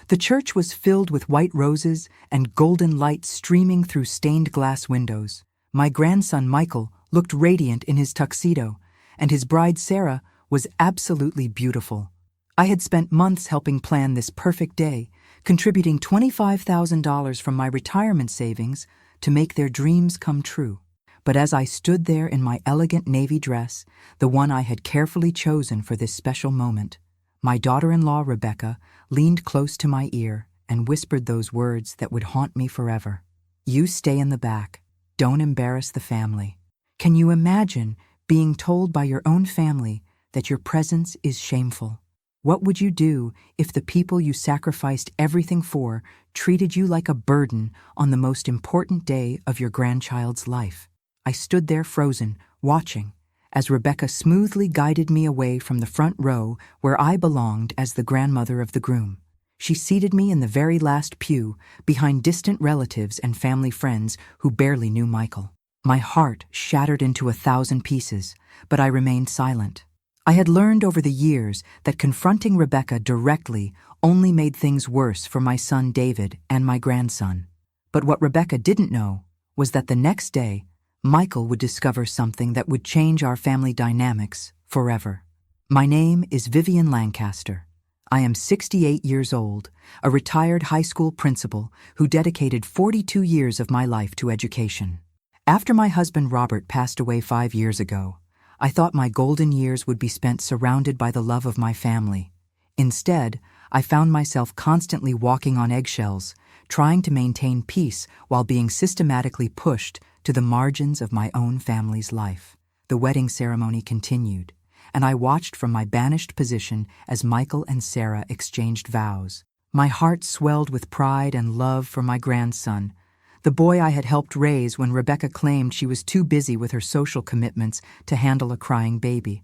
The church was filled with white roses and golden light streaming through stained glass windows. My grandson Michael looked radiant in his tuxedo, and his bride Sarah was absolutely beautiful. I had spent months helping plan this perfect day, contributing $25,000 from my retirement savings to make their dreams come true. But as I stood there in my elegant navy dress, the one I had carefully chosen for this special moment, my daughter-in-law Rebecca leaned close to my ear and whispered those words that would haunt me forever. "You stay in the back. Don't embarrass the family." Can you imagine being told by your own family that your presence is shameful? What would you do if the people you sacrificed everything for treated you like a burden on the most important day of your grandchild's life? I stood there frozen, watching, as Rebecca smoothly guided me away from the front row where I belonged as the grandmother of the groom. She seated me in the very last pew, behind distant relatives and family friends who barely knew Michael. My heart shattered into 1,000 pieces, but I remained silent. I had learned over the years that confronting Rebecca directly only made things worse for my son David and my grandson. But what Rebecca didn't know was that the next day, Michael would discover something that would change our family dynamics forever. My name is Vivian Lancaster. I am 68 years old, a retired high school principal who dedicated 42 years of my life to education. After my husband Robert passed away 5 years ago, I thought my golden years would be spent surrounded by the love of my family. Instead, I found myself constantly walking on eggshells, trying to maintain peace while being systematically pushed to the margins of my own family's life. The wedding ceremony continued, and I watched from my banished position as Michael and Sarah exchanged vows. My heart swelled with pride and love for my grandson, the boy I had helped raise when Rebecca claimed she was too busy with her social commitments to handle a crying baby.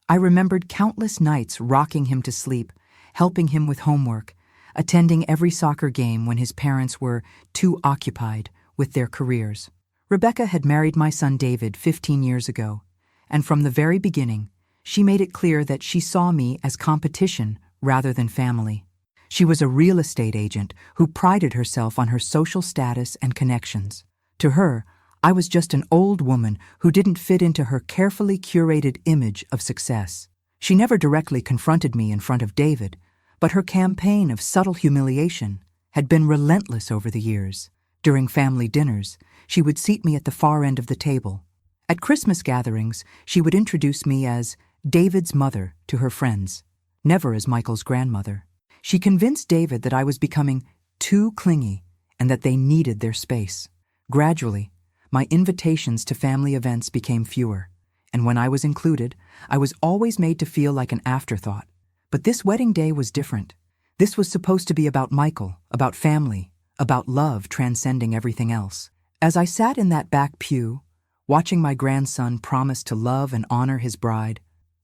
I remembered countless nights rocking him to sleep, helping him with homework, attending every soccer game when his parents were too occupied with their careers. Rebecca had married my son David 15 years ago, and from the very beginning, she made it clear that she saw me as competition rather than family. She was a real estate agent who prided herself on her social status and connections. To her, I was just an old woman who didn't fit into her carefully curated image of success. She never directly confronted me in front of David, but her campaign of subtle humiliation had been relentless over the years. During family dinners, she would seat me at the far end of the table. At Christmas gatherings, she would introduce me as David's mother to her friends, never as Michael's grandmother. She convinced David that I was becoming too clingy and that they needed their space. Gradually, my invitations to family events became fewer, and when I was included, I was always made to feel like an afterthought. But this wedding day was different. This was supposed to be about Michael, about family, about love transcending everything else. As I sat in that back pew, watching my grandson promise to love and honor his bride,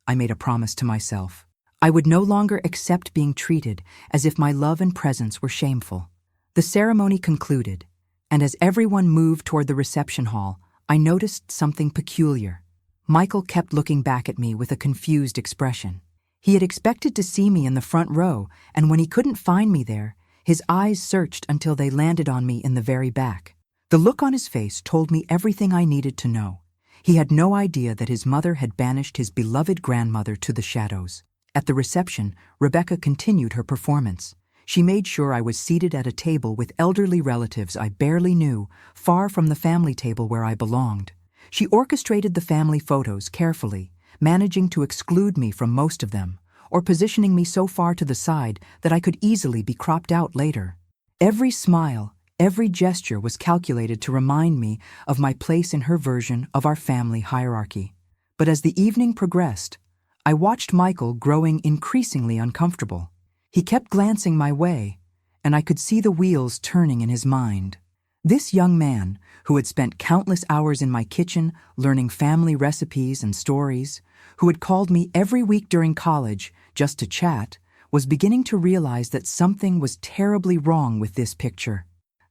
I made a promise to myself. I would no longer accept being treated as if my love and presence were shameful. The ceremony concluded, and as everyone moved toward the reception hall, I noticed something peculiar. Michael kept looking back at me with a confused expression. He had expected to see me in the front row, and when he couldn't find me there, his eyes searched until they landed on me in the very back. The look on his face told me everything I needed to know. He had no idea that his mother had banished his beloved grandmother to the shadows. At the reception, Rebecca continued her performance. She made sure I was seated at a table with elderly relatives I barely knew, far from the family table where I belonged. She orchestrated the family photos carefully, managing to exclude me from most of them, or positioning me so far to the side that I could easily be cropped out later. Every smile, every gesture was calculated to remind me of my place in her version of our family hierarchy. But as the evening progressed, I watched Michael growing increasingly uncomfortable. He kept glancing my way, and I could see the wheels turning in his mind. This young man, who had spent countless hours in my kitchen learning family recipes and stories, who had called me every week during college just to chat, was beginning to realize that something was terribly wrong with this picture.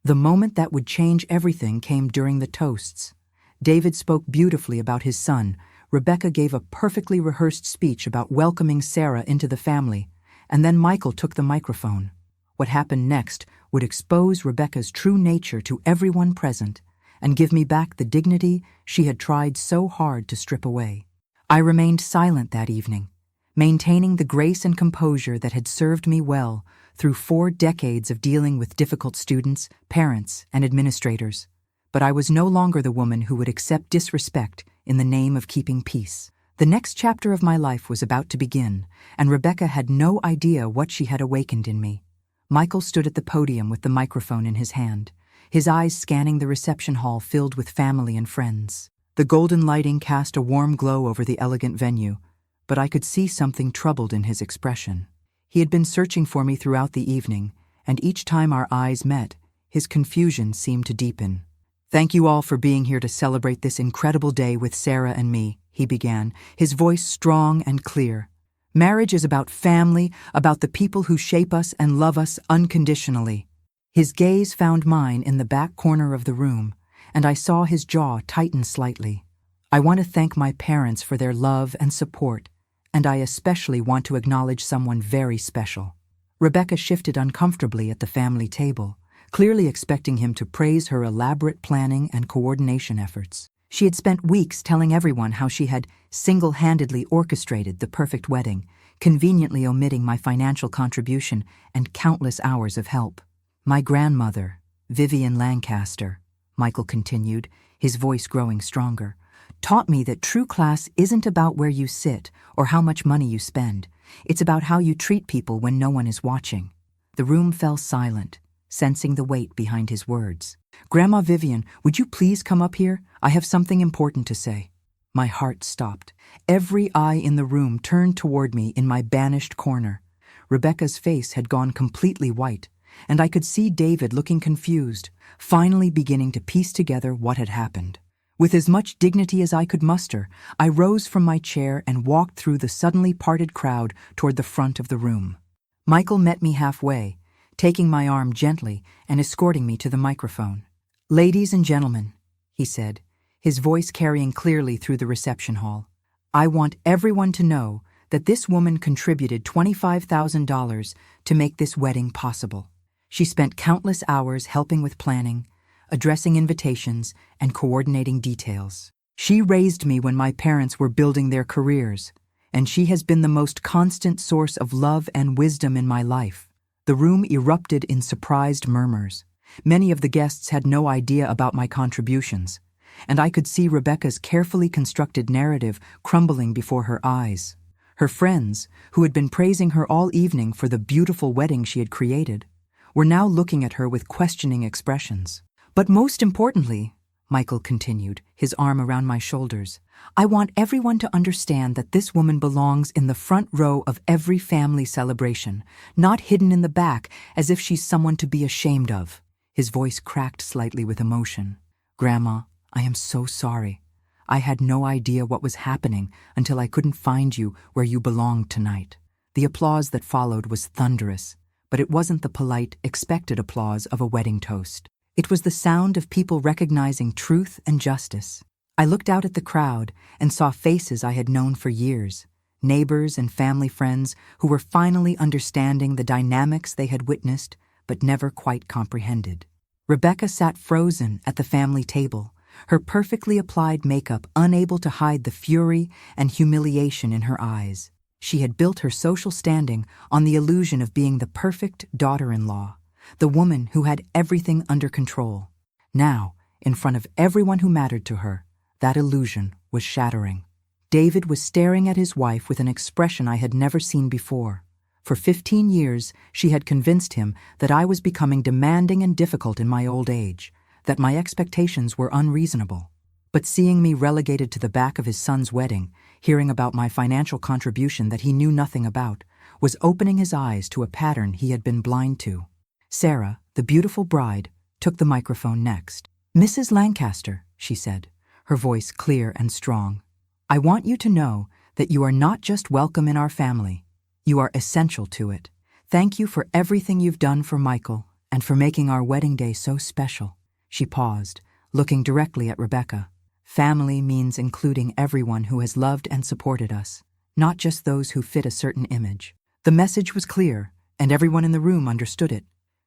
The moment that would change everything came during the toasts. David spoke beautifully about his son. Rebecca gave a perfectly rehearsed speech about welcoming Sarah into the family, and then Michael took the microphone. What happened next would expose Rebecca's true nature to everyone present and give me back the dignity she had tried so hard to strip away. I remained silent that evening, maintaining the grace and composure that had served me well through 4 decades of dealing with difficult students, parents, and administrators. But I was no longer the woman who would accept disrespect in the name of keeping peace. The next chapter of my life was about to begin, and Rebecca had no idea what she had awakened in me. Michael stood at the podium with the microphone in his hand, his eyes scanning the reception hall filled with family and friends. The golden lighting cast a warm glow over the elegant venue, but I could see something troubled in his expression. He had been searching for me throughout the evening, and each time our eyes met, his confusion seemed to deepen. "Thank you all for being here to celebrate this incredible day with Sarah and me," he began, his voice strong and clear. "Marriage is about family, about the people who shape us and love us unconditionally." His gaze found mine in the back corner of the room, and I saw his jaw tighten slightly. "I want to thank my parents for their love and support, and I especially want to acknowledge someone very special." Rebecca shifted uncomfortably at the family table, clearly expecting him to praise her elaborate planning and coordination efforts. She had spent weeks telling everyone how she had single-handedly orchestrated the perfect wedding, conveniently omitting my financial contribution and countless hours of help. "My grandmother, Vivian Lancaster," Michael continued, his voice growing stronger, "taught me that true class isn't about where you sit or how much money you spend. It's about how you treat people when no one is watching." The room fell silent, sensing the weight behind his words. "Grandma Vivian, would you please come up here? I have something important to say." My heart stopped. Every eye in the room turned toward me in my banished corner. Rebecca's face had gone completely white, and I could see David looking confused, finally beginning to piece together what had happened. With as much dignity as I could muster, I rose from my chair and walked through the suddenly parted crowd toward the front of the room. Michael met me halfway, taking my arm gently and escorting me to the microphone. "Ladies and gentlemen," he said, his voice carrying clearly through the reception hall, "I want everyone to know that this woman contributed $25,000 to make this wedding possible. She spent countless hours helping with planning, addressing invitations, and coordinating details. She raised me when my parents were building their careers, and she has been the most constant source of love and wisdom in my life." The room erupted in surprised murmurs. Many of the guests had no idea about my contributions, and I could see Rebecca's carefully constructed narrative crumbling before her eyes. Her friends, who had been praising her all evening for the beautiful wedding she had created, were now looking at her with questioning expressions. "But most importantly," Michael continued, his arm around my shoulders, "I want everyone to understand that this woman belongs in the front row of every family celebration, not hidden in the back as if she's someone to be ashamed of." His voice cracked slightly with emotion. "Grandma, I am so sorry. I had no idea what was happening until I couldn't find you where you belonged tonight." The applause that followed was thunderous, but it wasn't the polite, expected applause of a wedding toast. It was the sound of people recognizing truth and justice. I looked out at the crowd and saw faces I had known for years, neighbors and family friends who were finally understanding the dynamics they had witnessed but never quite comprehended. Rebecca sat frozen at the family table, her perfectly applied makeup unable to hide the fury and humiliation in her eyes. She had built her social standing on the illusion of being the perfect daughter-in-law, the woman who had everything under control. Now, in front of everyone who mattered to her, that illusion was shattering. David was staring at his wife with an expression I had never seen before. For 15 years, she had convinced him that I was becoming demanding and difficult in my old age, that my expectations were unreasonable. But seeing me relegated to the back of his son's wedding, hearing about my financial contribution that he knew nothing about, was opening his eyes to a pattern he had been blind to. Sarah, the beautiful bride, took the microphone next. "Mrs. Lancaster," she said, her voice clear and strong, "I want you to know that you are not just welcome in our family. You are essential to it. Thank you for everything you've done for Michael and for making our wedding day so special." She paused, looking directly at Rebecca. "Family means including everyone who has loved and supported us, not just those who fit a certain image." The message was clear, and everyone in the room understood it.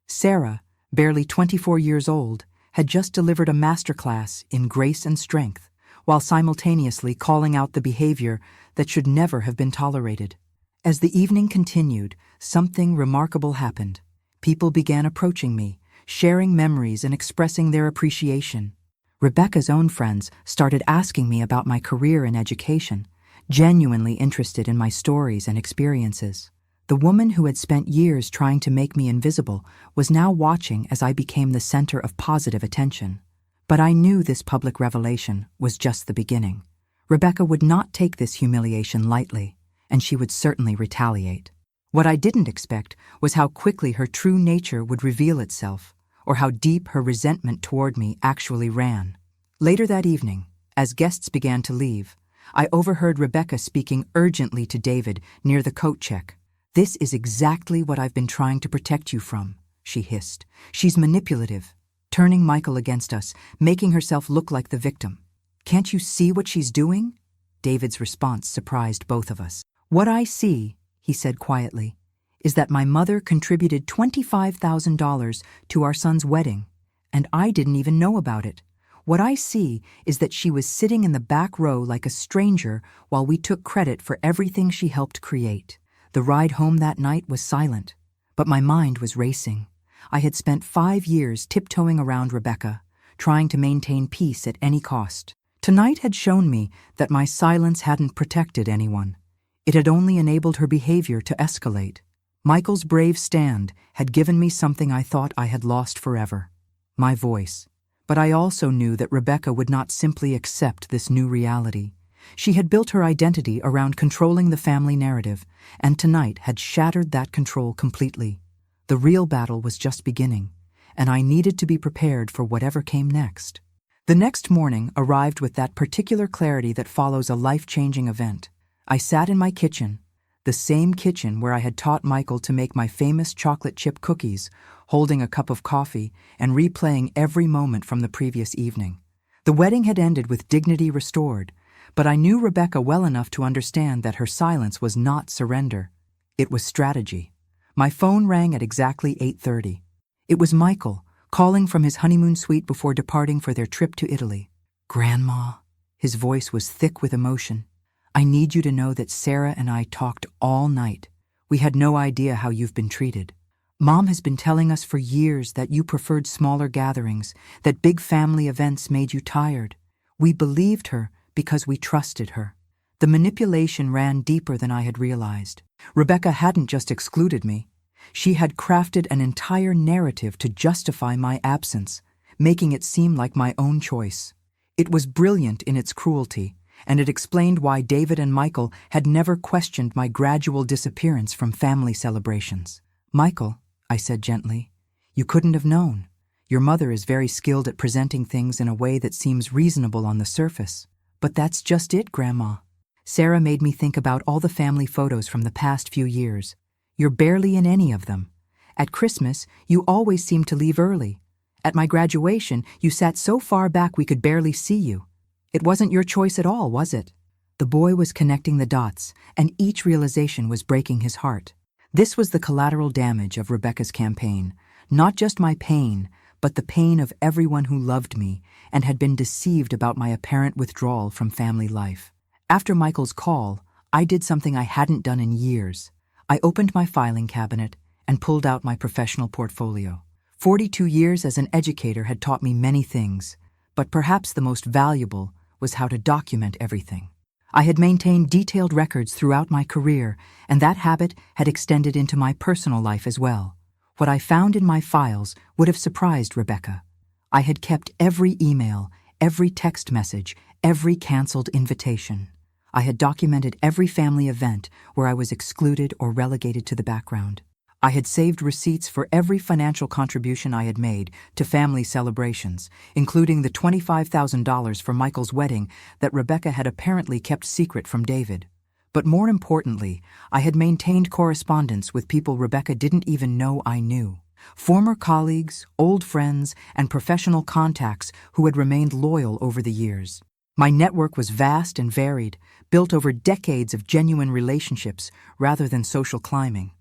Sarah, barely 24 years old, had just delivered a masterclass in grace and strength, while simultaneously calling out the behavior that should never have been tolerated. As the evening continued, something remarkable happened. People began approaching me, sharing memories and expressing their appreciation. Rebecca's own friends started asking me about my career in education, genuinely interested in my stories and experiences. The woman who had spent years trying to make me invisible was now watching as I became the center of positive attention. But I knew this public revelation was just the beginning. Rebecca would not take this humiliation lightly, and she would certainly retaliate. What I didn't expect was how quickly her true nature would reveal itself, or how deep her resentment toward me actually ran. Later that evening, as guests began to leave, I overheard Rebecca speaking urgently to David near the coat check. "This is exactly what I've been trying to protect you from," she hissed. "She's manipulative, turning Michael against us, making herself look like the victim. Can't you see what she's doing?" David's response surprised both of us. "What I see," he said quietly, "is that my mother contributed $25,000 to our son's wedding, and I didn't even know about it. What I see is that she was sitting in the back row like a stranger while we took credit for everything she helped create. The ride home that night was silent, but my mind was racing. I had spent 5 years tiptoeing around Rebecca, trying to maintain peace at any cost. Tonight had shown me that my silence hadn't protected anyone. It had only enabled her behavior to escalate. Michael's brave stand had given me something I thought I had lost forever: my voice. But I also knew that Rebecca would not simply accept this new reality. She had built her identity around controlling the family narrative, and tonight had shattered that control completely. The real battle was just beginning, and I needed to be prepared for whatever came next. The next morning arrived with that particular clarity that follows a life-changing event. I sat in my kitchen, the same kitchen where I had taught Michael to make my famous chocolate chip cookies, holding a cup of coffee and replaying every moment from the previous evening. The wedding had ended with dignity restored, but I knew Rebecca well enough to understand that her silence was not surrender. It was strategy. My phone rang at exactly 8:30. It was Michael, calling from his honeymoon suite before departing for their trip to Italy. "Grandma," his voice was thick with emotion, "I need you to know that Sarah and I talked all night. We had no idea how you've been treated. Mom has been telling us for years that you preferred smaller gatherings, that big family events made you tired. We believed her because we trusted her." The manipulation ran deeper than I had realized. Rebecca hadn't just excluded me. She had crafted an entire narrative to justify my absence, making it seem like my own choice. It was brilliant in its cruelty, and it explained why David and Michael had never questioned my gradual disappearance from family celebrations. "Michael," I said gently, "you couldn't have known. Your mother is very skilled at presenting things in a way that seems reasonable on the surface. But that's just it, Grandma. Sarah made me think about all the family photos from the past few years. You're barely in any of them. At Christmas, you always seem to leave early. At my graduation, you sat so far back we could barely see you. It wasn't your choice at all, was it?" The boy was connecting the dots, and each realization was breaking his heart. This was the collateral damage of Rebecca's campaign, not just my pain, but the pain of everyone who loved me and had been deceived about my apparent withdrawal from family life. After Michael's call, I did something I hadn't done in years. I opened my filing cabinet and pulled out my professional portfolio. 42 years as an educator had taught me many things, but perhaps the most valuable was how to document everything. I had maintained detailed records throughout my career, and that habit had extended into my personal life as well. What I found in my files would have surprised Rebecca. I had kept every email, every text message, every canceled invitation. I had documented every family event where I was excluded or relegated to the background. I had saved receipts for every financial contribution I had made to family celebrations, including the $25,000 for Michael's wedding that Rebecca had apparently kept secret from David. But more importantly, I had maintained correspondence with people Rebecca didn't even know I knew. Former colleagues, old friends, and professional contacts who had remained loyal over the years. My network was vast and varied, built over decades of genuine relationships rather than social climbing.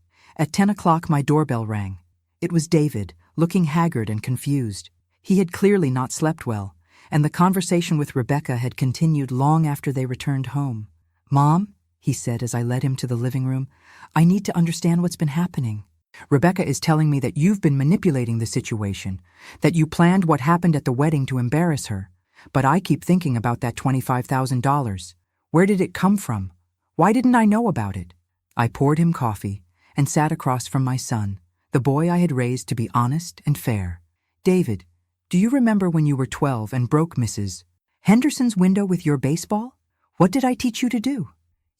At 10 o'clock, my doorbell rang. It was David, looking haggard and confused. He had clearly not slept well, and the conversation with Rebecca had continued long after they returned home. "Mom," he said as I led him to the living room, "I need to understand what's been happening. Rebecca is telling me that you've been manipulating the situation, that you planned what happened at the wedding to embarrass her. But I keep thinking about that $25,000. Where did it come from? Why didn't I know about it?" I poured him coffee and sat across from my son, the boy I had raised to be honest and fair. "David, do you remember when you were 12 and broke Mrs. Henderson's window with your baseball? What did I teach you to do?"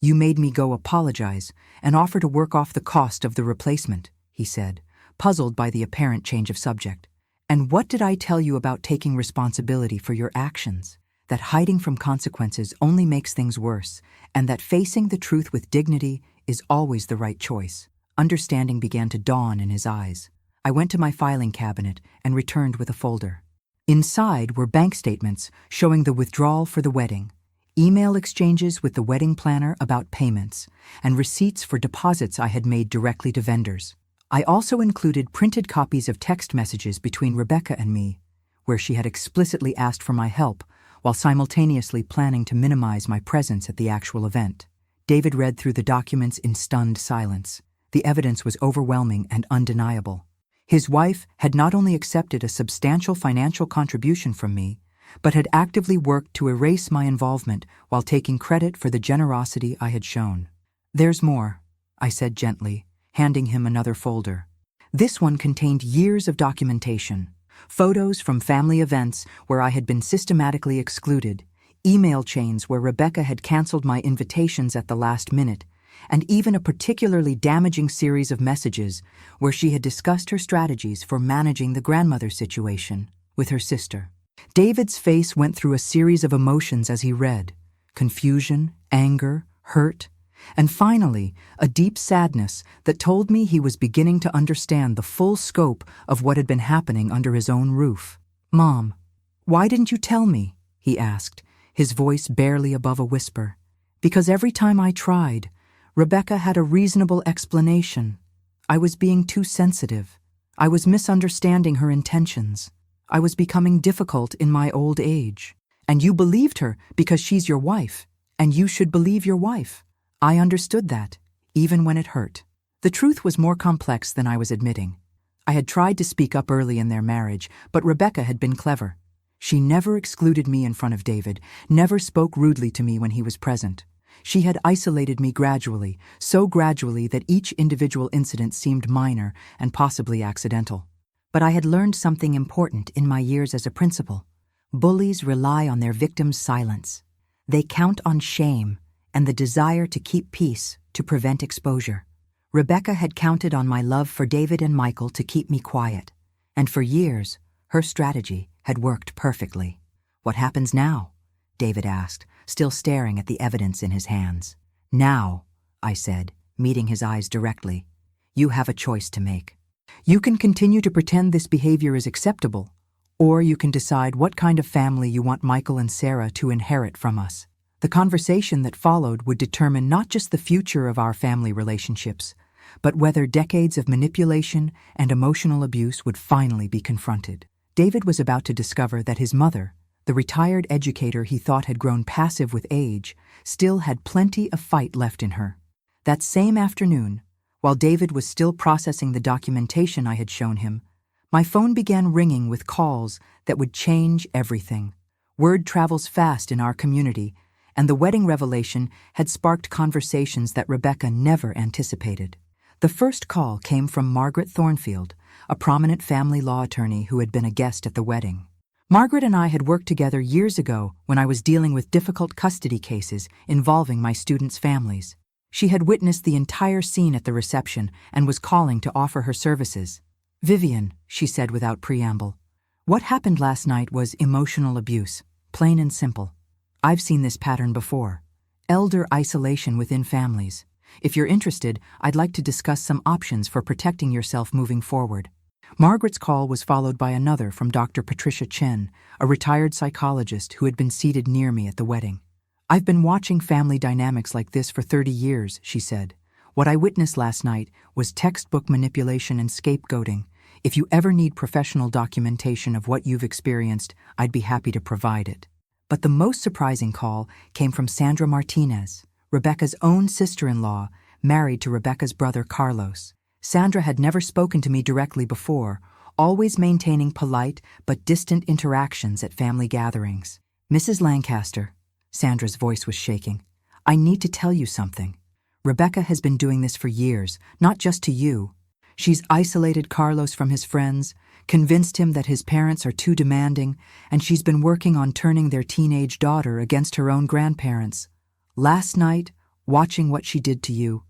"You made me go apologize and offer to work off the cost of the replacement," he said, puzzled by the apparent change of subject. "And what did I tell you about taking responsibility for your actions? That hiding from consequences only makes things worse, and that facing the truth with dignity is always the right choice." Understanding began to dawn in his eyes. I went to my filing cabinet and returned with a folder. Inside were bank statements showing the withdrawal for the wedding, email exchanges with the wedding planner about payments, and receipts for deposits I had made directly to vendors. I also included printed copies of text messages between Rebecca and me, where she had explicitly asked for my help while simultaneously planning to minimize my presence at the actual event. David read through the documents in stunned silence. The evidence was overwhelming and undeniable. His wife had not only accepted a substantial financial contribution from me, but had actively worked to erase my involvement while taking credit for the generosity I had shown. "There's more," I said gently, handing him another folder. This one contained years of documentation, photos from family events where I had been systematically excluded, email chains where Rebecca had canceled my invitations at the last minute, and even a particularly damaging series of messages where she had discussed her strategies for managing the grandmother situation with her sister. David's face went through a series of emotions as he read: confusion, anger, hurt, and finally, a deep sadness that told me he was beginning to understand the full scope of what had been happening under his own roof. "Mom, why didn't you tell me?" he asked, his voice barely above a whisper. "Because every time I tried, Rebecca had a reasonable explanation. I was being too sensitive. I was misunderstanding her intentions. I was becoming difficult in my old age. And you believed her because she's your wife, and you should believe your wife. I understood that, even when it hurt." The truth was more complex than I was admitting. I had tried to speak up early in their marriage, but Rebecca had been clever. She never excluded me in front of David, never spoke rudely to me when he was present. She had isolated me gradually, so gradually that each individual incident seemed minor and possibly accidental. But I had learned something important in my years as a principal. Bullies rely on their victims' silence. They count on shame and the desire to keep peace to prevent exposure. Rebecca had counted on my love for David and Michael to keep me quiet, and for years, her strategy had worked perfectly. "What happens now?" David asked, still staring at the evidence in his hands. "Now," I said, meeting his eyes directly, "you have a choice to make. You can continue to pretend this behavior is acceptable, or you can decide what kind of family you want Michael and Sarah to inherit from us." The conversation that followed would determine not just the future of our family relationships, but whether decades of manipulation and emotional abuse would finally be confronted. David was about to discover that his mother, the retired educator he thought had grown passive with age, still had plenty of fight left in her. That same afternoon, while David was still processing the documentation I had shown him, my phone began ringing with calls that would change everything. Word travels fast in our community, and the wedding revelation had sparked conversations that Rebecca never anticipated. The first call came from Margaret Thornfield, a prominent family law attorney who had been a guest at the wedding. Margaret and I had worked together years ago when I was dealing with difficult custody cases involving my students' families. She had witnessed the entire scene at the reception and was calling to offer her services. "Vivian," she said without preamble, "what happened last night was emotional abuse, plain and simple. I've seen this pattern before. Elder isolation within families. If you're interested, I'd like to discuss some options for protecting yourself moving forward." Margaret's call was followed by another from Dr. Patricia Chen, a retired psychologist who had been seated near me at the wedding. "I've been watching family dynamics like this for 30 years, she said. What I witnessed last night was textbook manipulation and scapegoating. If you ever need professional documentation of what you've experienced, I'd be happy to provide it. But the most surprising call came from Sandra Martinez, Rebecca's own sister-in-law, married to Rebecca's brother Carlos. Sandra had never spoken to me directly before, always maintaining polite but distant interactions at family gatherings. "Mrs. Lancaster," Sandra's voice was shaking, "I need to tell you something. Rebecca has been doing this for years, not just to you. She's isolated Carlos from his friends, convinced him that his parents are too demanding, and she's been working on turning their teenage daughter against her own grandparents. Last night, watching what she did to you,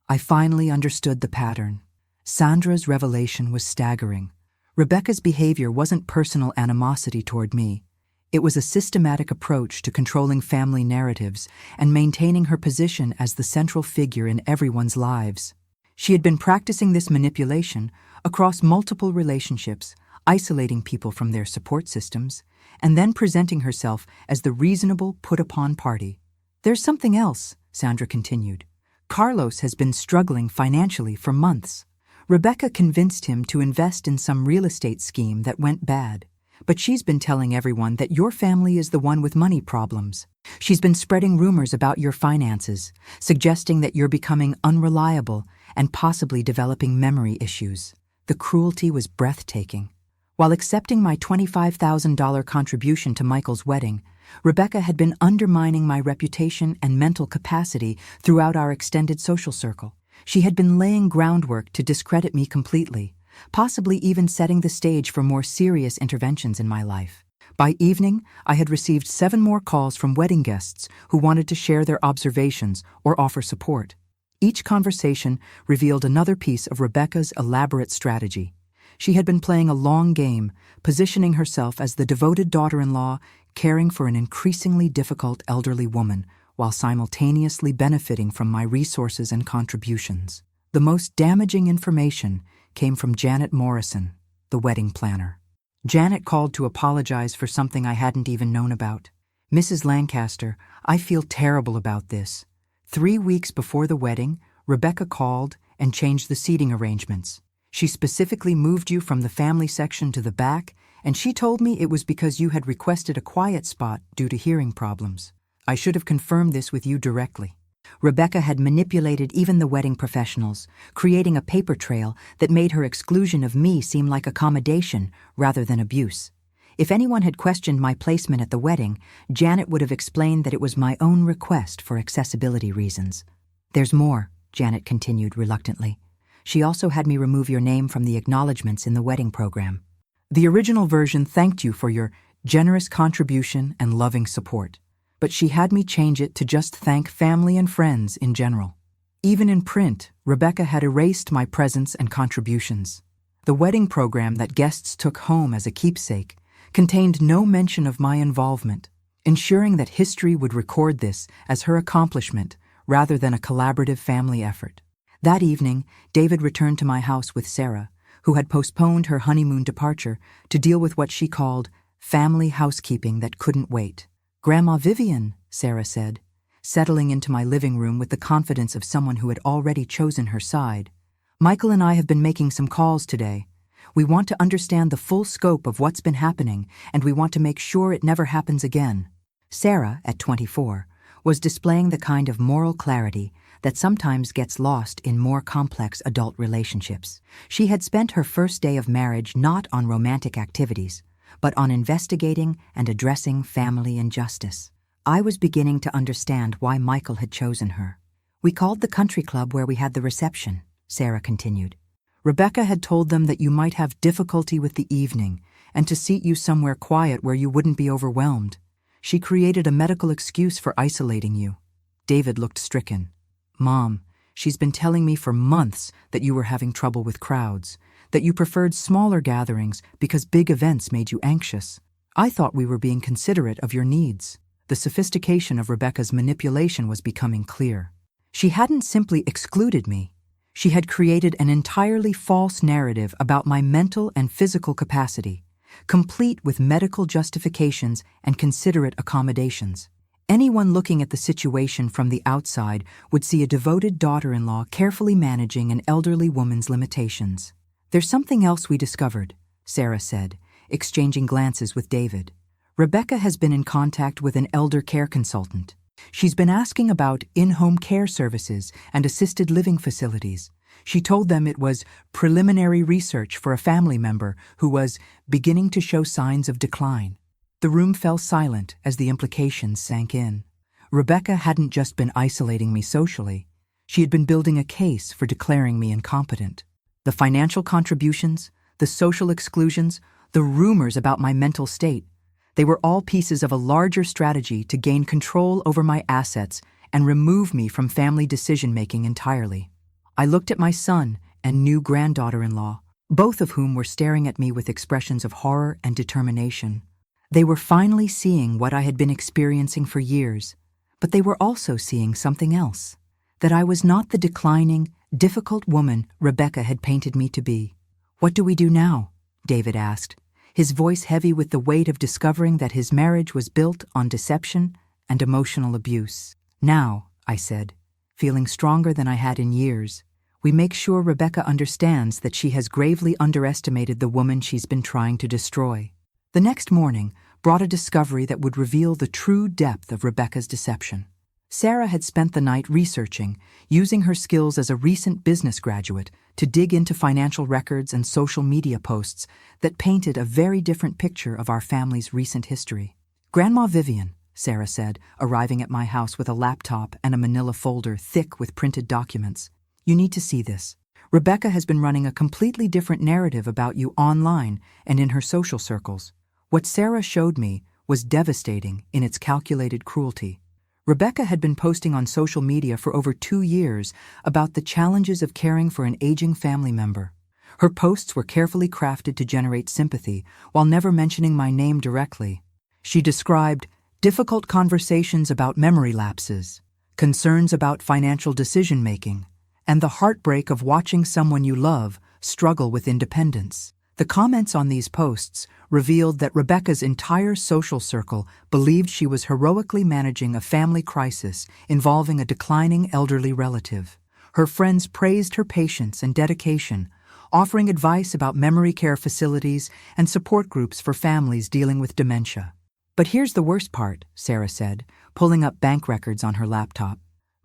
I finally understood the pattern." Sandra's revelation was staggering. Rebecca's behavior wasn't personal animosity toward me. It was a systematic approach to controlling family narratives and maintaining her position as the central figure in everyone's lives. She had been practicing this manipulation across multiple relationships, isolating people from their support systems, and then presenting herself as the reasonable, put-upon party. "There's something else," Sandra continued. "Carlos has been struggling financially for months. Rebecca convinced him to invest in some real estate scheme that went bad, but she's been telling everyone that your family is the one with money problems. She's been spreading rumors about your finances, suggesting that you're becoming unreliable and possibly developing memory issues." The cruelty was breathtaking. While accepting my $25,000 contribution to Michael's wedding, Rebecca had been undermining my reputation and mental capacity throughout our extended social circle. She had been laying groundwork to discredit me completely, possibly even setting the stage for more serious interventions in my life. By evening, I had received 7 more calls from wedding guests who wanted to share their observations or offer support. Each conversation revealed another piece of Rebecca's elaborate strategy. She had been playing a long game, positioning herself as the devoted daughter-in-law, caring for an increasingly difficult elderly woman, while simultaneously benefiting from my resources and contributions. The most damaging information came from Janet Morrison, the wedding planner. Janet called to apologize for something I hadn't even known about. "Mrs. Lancaster, I feel terrible about this. 3 weeks before the wedding, Rebecca called and changed the seating arrangements. She specifically moved you from the family section to the back, and she told me it was because you had requested a quiet spot due to hearing problems. I should have confirmed this with you directly." Rebecca had manipulated even the wedding professionals, creating a paper trail that made her exclusion of me seem like accommodation rather than abuse. If anyone had questioned my placement at the wedding, Janet would have explained that it was my own request for accessibility reasons. "There's more," Janet continued reluctantly. "She also had me remove your name from the acknowledgments in the wedding program. The original version thanked you for your generous contribution and loving support, but she had me change it to just thank family and friends in general. Even in print, Rebecca had erased my presence and contributions. The wedding program that guests took home as a keepsake contained no mention of my involvement, ensuring that history would record this as her accomplishment rather than a collaborative family effort." That evening, David returned to my house with Sarah, who had postponed her honeymoon departure to deal with what she called family housekeeping that couldn't wait. "Grandma Vivian," Sarah said, settling into my living room with the confidence of someone who had already chosen her side. "Michael and I have been making some calls today. We want to understand the full scope of what's been happening, and we want to make sure it never happens again." Sarah, at 24, was displaying the kind of moral clarity that sometimes gets lost in more complex adult relationships. She had spent her first day of marriage not on romantic activities, but on investigating and addressing family injustice. I was beginning to understand why Michael had chosen her. "We called the country club where we had the reception," Sarah continued. "Rebecca had told them that you might have difficulty with the evening and to seat you somewhere quiet where you wouldn't be overwhelmed. She created a medical excuse for isolating you." David looked stricken. "Mom, she's been telling me for months that you were having trouble with crowds, that you preferred smaller gatherings because big events made you anxious. I thought we were being considerate of your needs." The sophistication of Rebecca's manipulation was becoming clear. She hadn't simply excluded me. She had created an entirely false narrative about my mental and physical capacity, complete with medical justifications and considerate accommodations. Anyone looking at the situation from the outside would see a devoted daughter-in-law carefully managing an elderly woman's limitations. "There's something else we discovered," Sarah said, exchanging glances with David. "Rebecca has been in contact with an elder care consultant. She's been asking about in-home care services and assisted living facilities. She told them it was preliminary research for a family member who was beginning to show signs of decline." The room fell silent as the implications sank in. Rebecca hadn't just been isolating me socially. She had been building a case for declaring me incompetent. The financial contributions, the social exclusions, the rumors about my mental state, they were all pieces of a larger strategy to gain control over my assets and remove me from family decision-making entirely. I looked at my son and new granddaughter-in-law, both of whom were staring at me with expressions of horror and determination. They were finally seeing what I had been experiencing for years, but they were also seeing something else, that I was not the declining, difficult woman Rebecca had painted me to be. "What do we do now?" David asked, his voice heavy with the weight of discovering that his marriage was built on deception and emotional abuse. "Now," I said, feeling stronger than I had in years, "we make sure Rebecca understands that she has gravely underestimated the woman she's been trying to destroy." The next morning brought a discovery that would reveal the true depth of Rebecca's deception. Sarah had spent the night researching, using her skills as a recent business graduate to dig into financial records and social media posts that painted a very different picture of our family's recent history. "Grandma Vivian," Sarah said, arriving at my house with a laptop and a manila folder thick with printed documents, "you need to see this. Rebecca has been running a completely different narrative about you online and in her social circles. What Sarah showed me was devastating in its calculated cruelty. Rebecca had been posting on social media for over 2 years about the challenges of caring for an aging family member. Her posts were carefully crafted to generate sympathy while never mentioning my name directly. She described difficult conversations about memory lapses, concerns about financial decision-making, and the heartbreak of watching someone you love struggle with independence. The comments on these posts revealed that Rebecca's entire social circle believed she was heroically managing a family crisis involving a declining elderly relative. Her friends praised her patience and dedication, offering advice about memory care facilities and support groups for families dealing with dementia. "But here's the worst part," Sarah said, pulling up bank records on her laptop.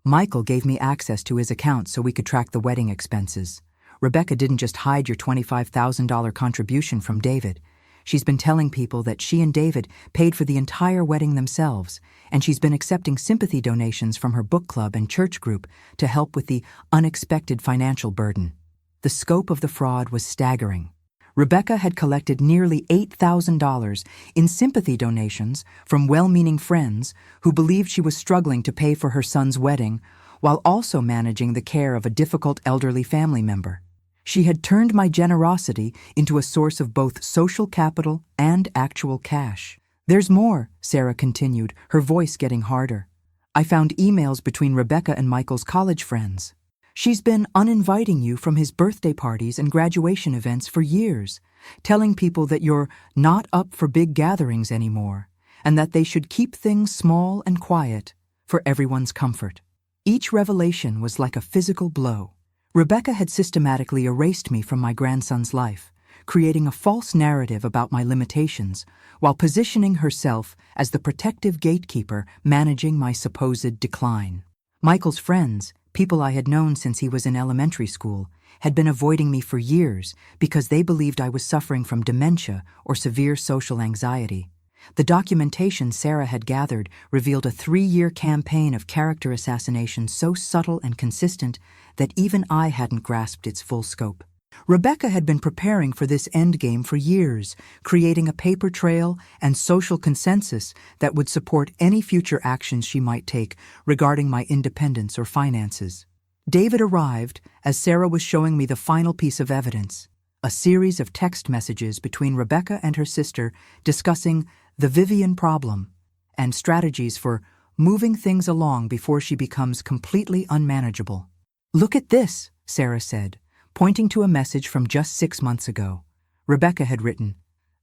"Michael gave me access to his account so we could track the wedding expenses. Rebecca didn't just hide your $25,000 contribution from David. She's been telling people that she and David paid for the entire wedding themselves, and she's been accepting sympathy donations from her book club and church group to help with the unexpected financial burden." The scope of the fraud was staggering. Rebecca had collected nearly $8,000 in sympathy donations from well-meaning friends who believed she was struggling to pay for her son's wedding, while also managing the care of a difficult elderly family member. She had turned my generosity into a source of both social capital and actual cash. "There's more," Sarah continued, her voice getting harder. "I found emails between Rebecca and Michael's college friends. She's been uninviting you from his birthday parties and graduation events for years, telling people that you're not up for big gatherings anymore, and that they should keep things small and quiet for everyone's comfort." Each revelation was like a physical blow. Rebecca had systematically erased me from my grandson's life, creating a false narrative about my limitations, while positioning herself as the protective gatekeeper managing my supposed decline. Michael's friends, people I had known since he was in elementary school, had been avoiding me for years because they believed I was suffering from dementia or severe social anxiety. The documentation Sarah had gathered revealed a 3-year campaign of character assassination so subtle and consistent that even I hadn't grasped its full scope. Rebecca had been preparing for this endgame for years, creating a paper trail and social consensus that would support any future actions she might take regarding my independence or finances. David arrived as Sarah was showing me the final piece of evidence, a series of text messages between Rebecca and her sister discussing the Vivian problem and strategies for moving things along before she becomes completely unmanageable. "Look at this," Sarah said, pointing to a message from just 6 months ago. Rebecca had written,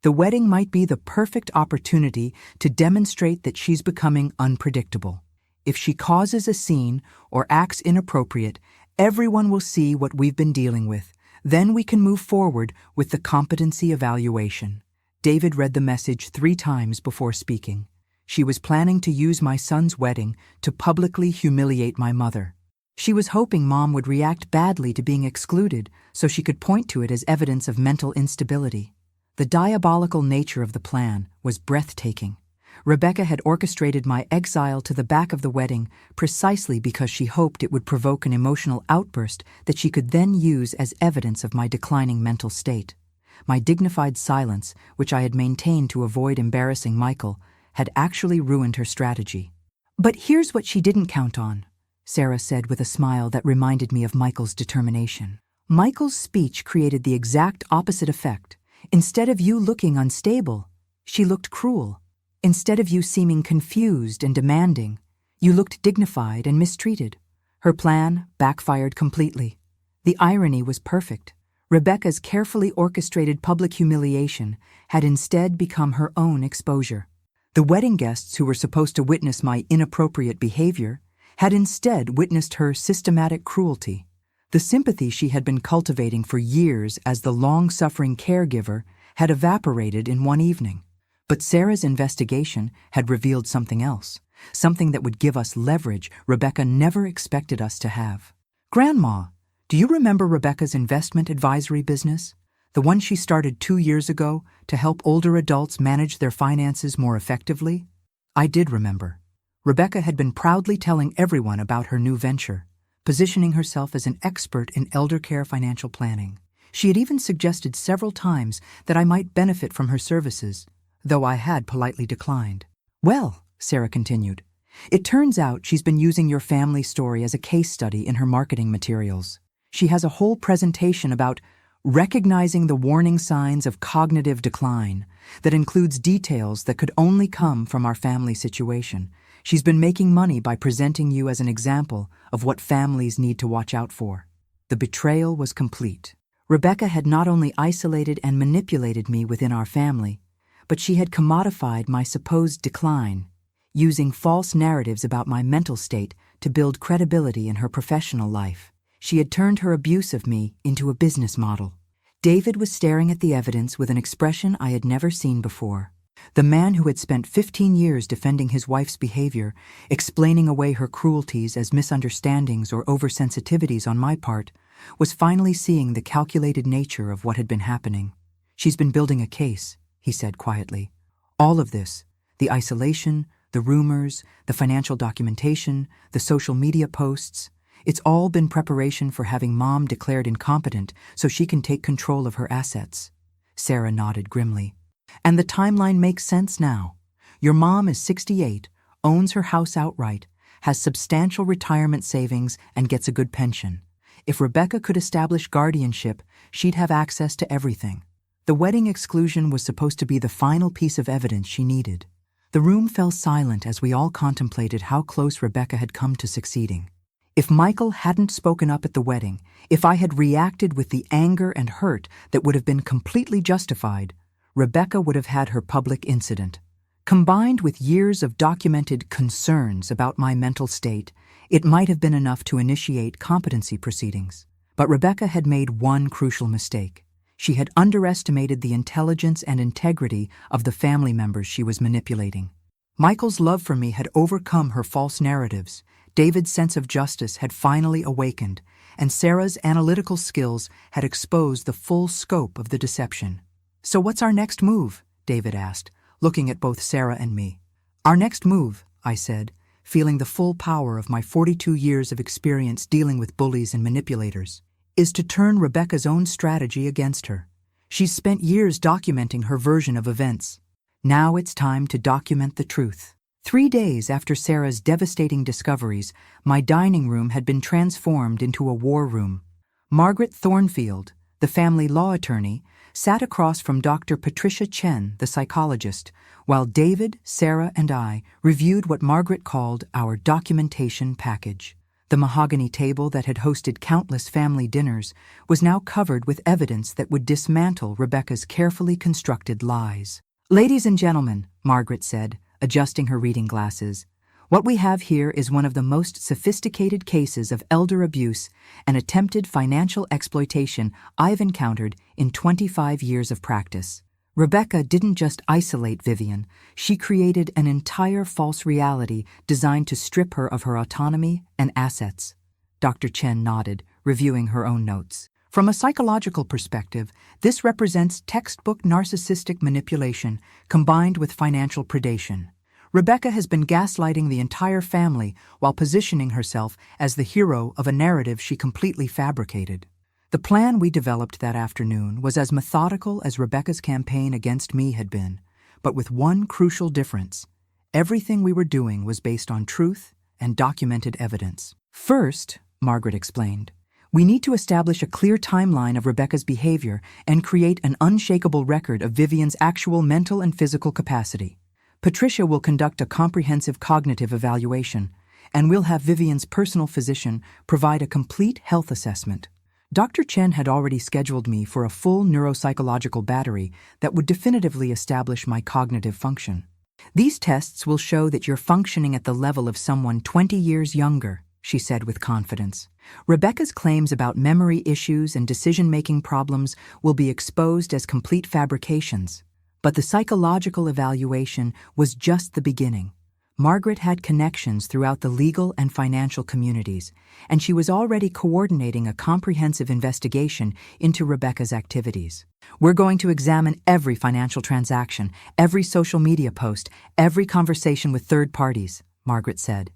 The wedding might be the perfect opportunity to demonstrate that she's becoming unpredictable. If she causes a scene or acts inappropriate, everyone will see what we've been dealing with. Then we can move forward with the competency evaluation. David read the message 3 times before speaking. She was planning to use my son's wedding to publicly humiliate my mother. She was hoping Mom would react badly to being excluded so she could point to it as evidence of mental instability. The diabolical nature of the plan was breathtaking. Rebecca had orchestrated my exile to the back of the wedding precisely because she hoped it would provoke an emotional outburst that she could then use as evidence of my declining mental state. My dignified silence, which I had maintained to avoid embarrassing Michael, had actually ruined her strategy. "But here's what she didn't count on," Sarah said with a smile that reminded me of Michael's determination. Michael's speech created the exact opposite effect. Instead of you looking unstable, she looked cruel. Instead of you seeming confused and demanding, you looked dignified and mistreated. Her plan backfired completely. The irony was perfect. Rebecca's carefully orchestrated public humiliation had instead become her own exposure. The wedding guests who were supposed to witness my inappropriate behavior had instead witnessed her systematic cruelty. The sympathy she had been cultivating for years as the long-suffering caregiver had evaporated in one evening. But Sarah's investigation had revealed something else, something that would give us leverage Rebecca never expected us to have. "Grandma, do you remember Rebecca's investment advisory business? The one she started 2 years ago to help older adults manage their finances more effectively?" I did remember. Rebecca had been proudly telling everyone about her new venture, positioning herself as an expert in elder care financial planning. She had even suggested several times that I might benefit from her services, though I had politely declined. "Well," Sarah continued, "it turns out she's been using your family story as a case study in her marketing materials. She has a whole presentation about recognizing the warning signs of cognitive decline that includes details that could only come from our family situation. She's been making money by presenting you as an example of what families need to watch out for." The betrayal was complete. Rebecca had not only isolated and manipulated me within our family, but she had commodified my supposed decline, using false narratives about my mental state to build credibility in her professional life. She had turned her abuse of me into a business model. David was staring at the evidence with an expression I had never seen before. The man who had spent 15 years defending his wife's behavior, explaining away her cruelties as misunderstandings or oversensitivities on my part, was finally seeing the calculated nature of what had been happening. "She's been building a case," he said quietly. "All of this, the isolation, the rumors, the financial documentation, the social media posts, it's all been preparation for having Mom declared incompetent so she can take control of her assets." Sarah nodded grimly. "And the timeline makes sense now. Your mom is 68, owns her house outright, has substantial retirement savings, and gets a good pension. If Rebecca could establish guardianship, she'd have access to everything. The wedding exclusion was supposed to be the final piece of evidence she needed." The room fell silent as we all contemplated how close Rebecca had come to succeeding. If Michael hadn't spoken up at the wedding, if I had reacted with the anger and hurt that would have been completely justified, Rebecca would have had her public incident. Combined with years of documented concerns about my mental state, it might have been enough to initiate competency proceedings. But Rebecca had made one crucial mistake. She had underestimated the intelligence and integrity of the family members she was manipulating. Michael's love for me had overcome her false narratives, David's sense of justice had finally awakened, and Sarah's analytical skills had exposed the full scope of the deception. "So what's our next move?" David asked, looking at both Sarah and me. "Our next move," I said, feeling the full power of my 42 years of experience dealing with bullies and manipulators, "is to turn Rebecca's own strategy against her. She's spent years documenting her version of events. Now it's time to document the truth." 3 days after Sarah's devastating discoveries, my dining room had been transformed into a war room. Margaret Thornfield, the family law attorney, sat across from Dr. Patricia Chen, the psychologist, while David, Sarah, and I reviewed what Margaret called our documentation package. The mahogany table that had hosted countless family dinners was now covered with evidence that would dismantle Rebecca's carefully constructed lies. "Ladies and gentlemen," Margaret said, adjusting her reading glasses, "what we have here is one of the most sophisticated cases of elder abuse and attempted financial exploitation I've encountered in 25 years of practice." Rebecca didn't just isolate Vivian, she created an entire false reality designed to strip her of her autonomy and assets. Dr. Chen nodded, reviewing her own notes. From a psychological perspective, this represents textbook narcissistic manipulation combined with financial predation. Rebecca has been gaslighting the entire family while positioning herself as the hero of a narrative she completely fabricated. The plan we developed that afternoon was as methodical as Rebecca's campaign against me had been, but with one crucial difference. Everything we were doing was based on truth and documented evidence. First, Margaret explained, we need to establish a clear timeline of Rebecca's behavior and create an unshakable record of Vivian's actual mental and physical capacity. Patricia will conduct a comprehensive cognitive evaluation, and we'll have Vivian's personal physician provide a complete health assessment. Dr. Chen had already scheduled me for a full neuropsychological battery that would definitively establish my cognitive function. "These tests will show that you're functioning at the level of someone 20 years younger," she said with confidence. "Rebecca's claims about memory issues and decision-making problems will be exposed as complete fabrications. But the psychological evaluation was just the beginning. Margaret had connections throughout the legal and financial communities, and she was already coordinating a comprehensive investigation into Rebecca's activities. We're going to examine every financial transaction, every social media post, every conversation with third parties," Margaret said.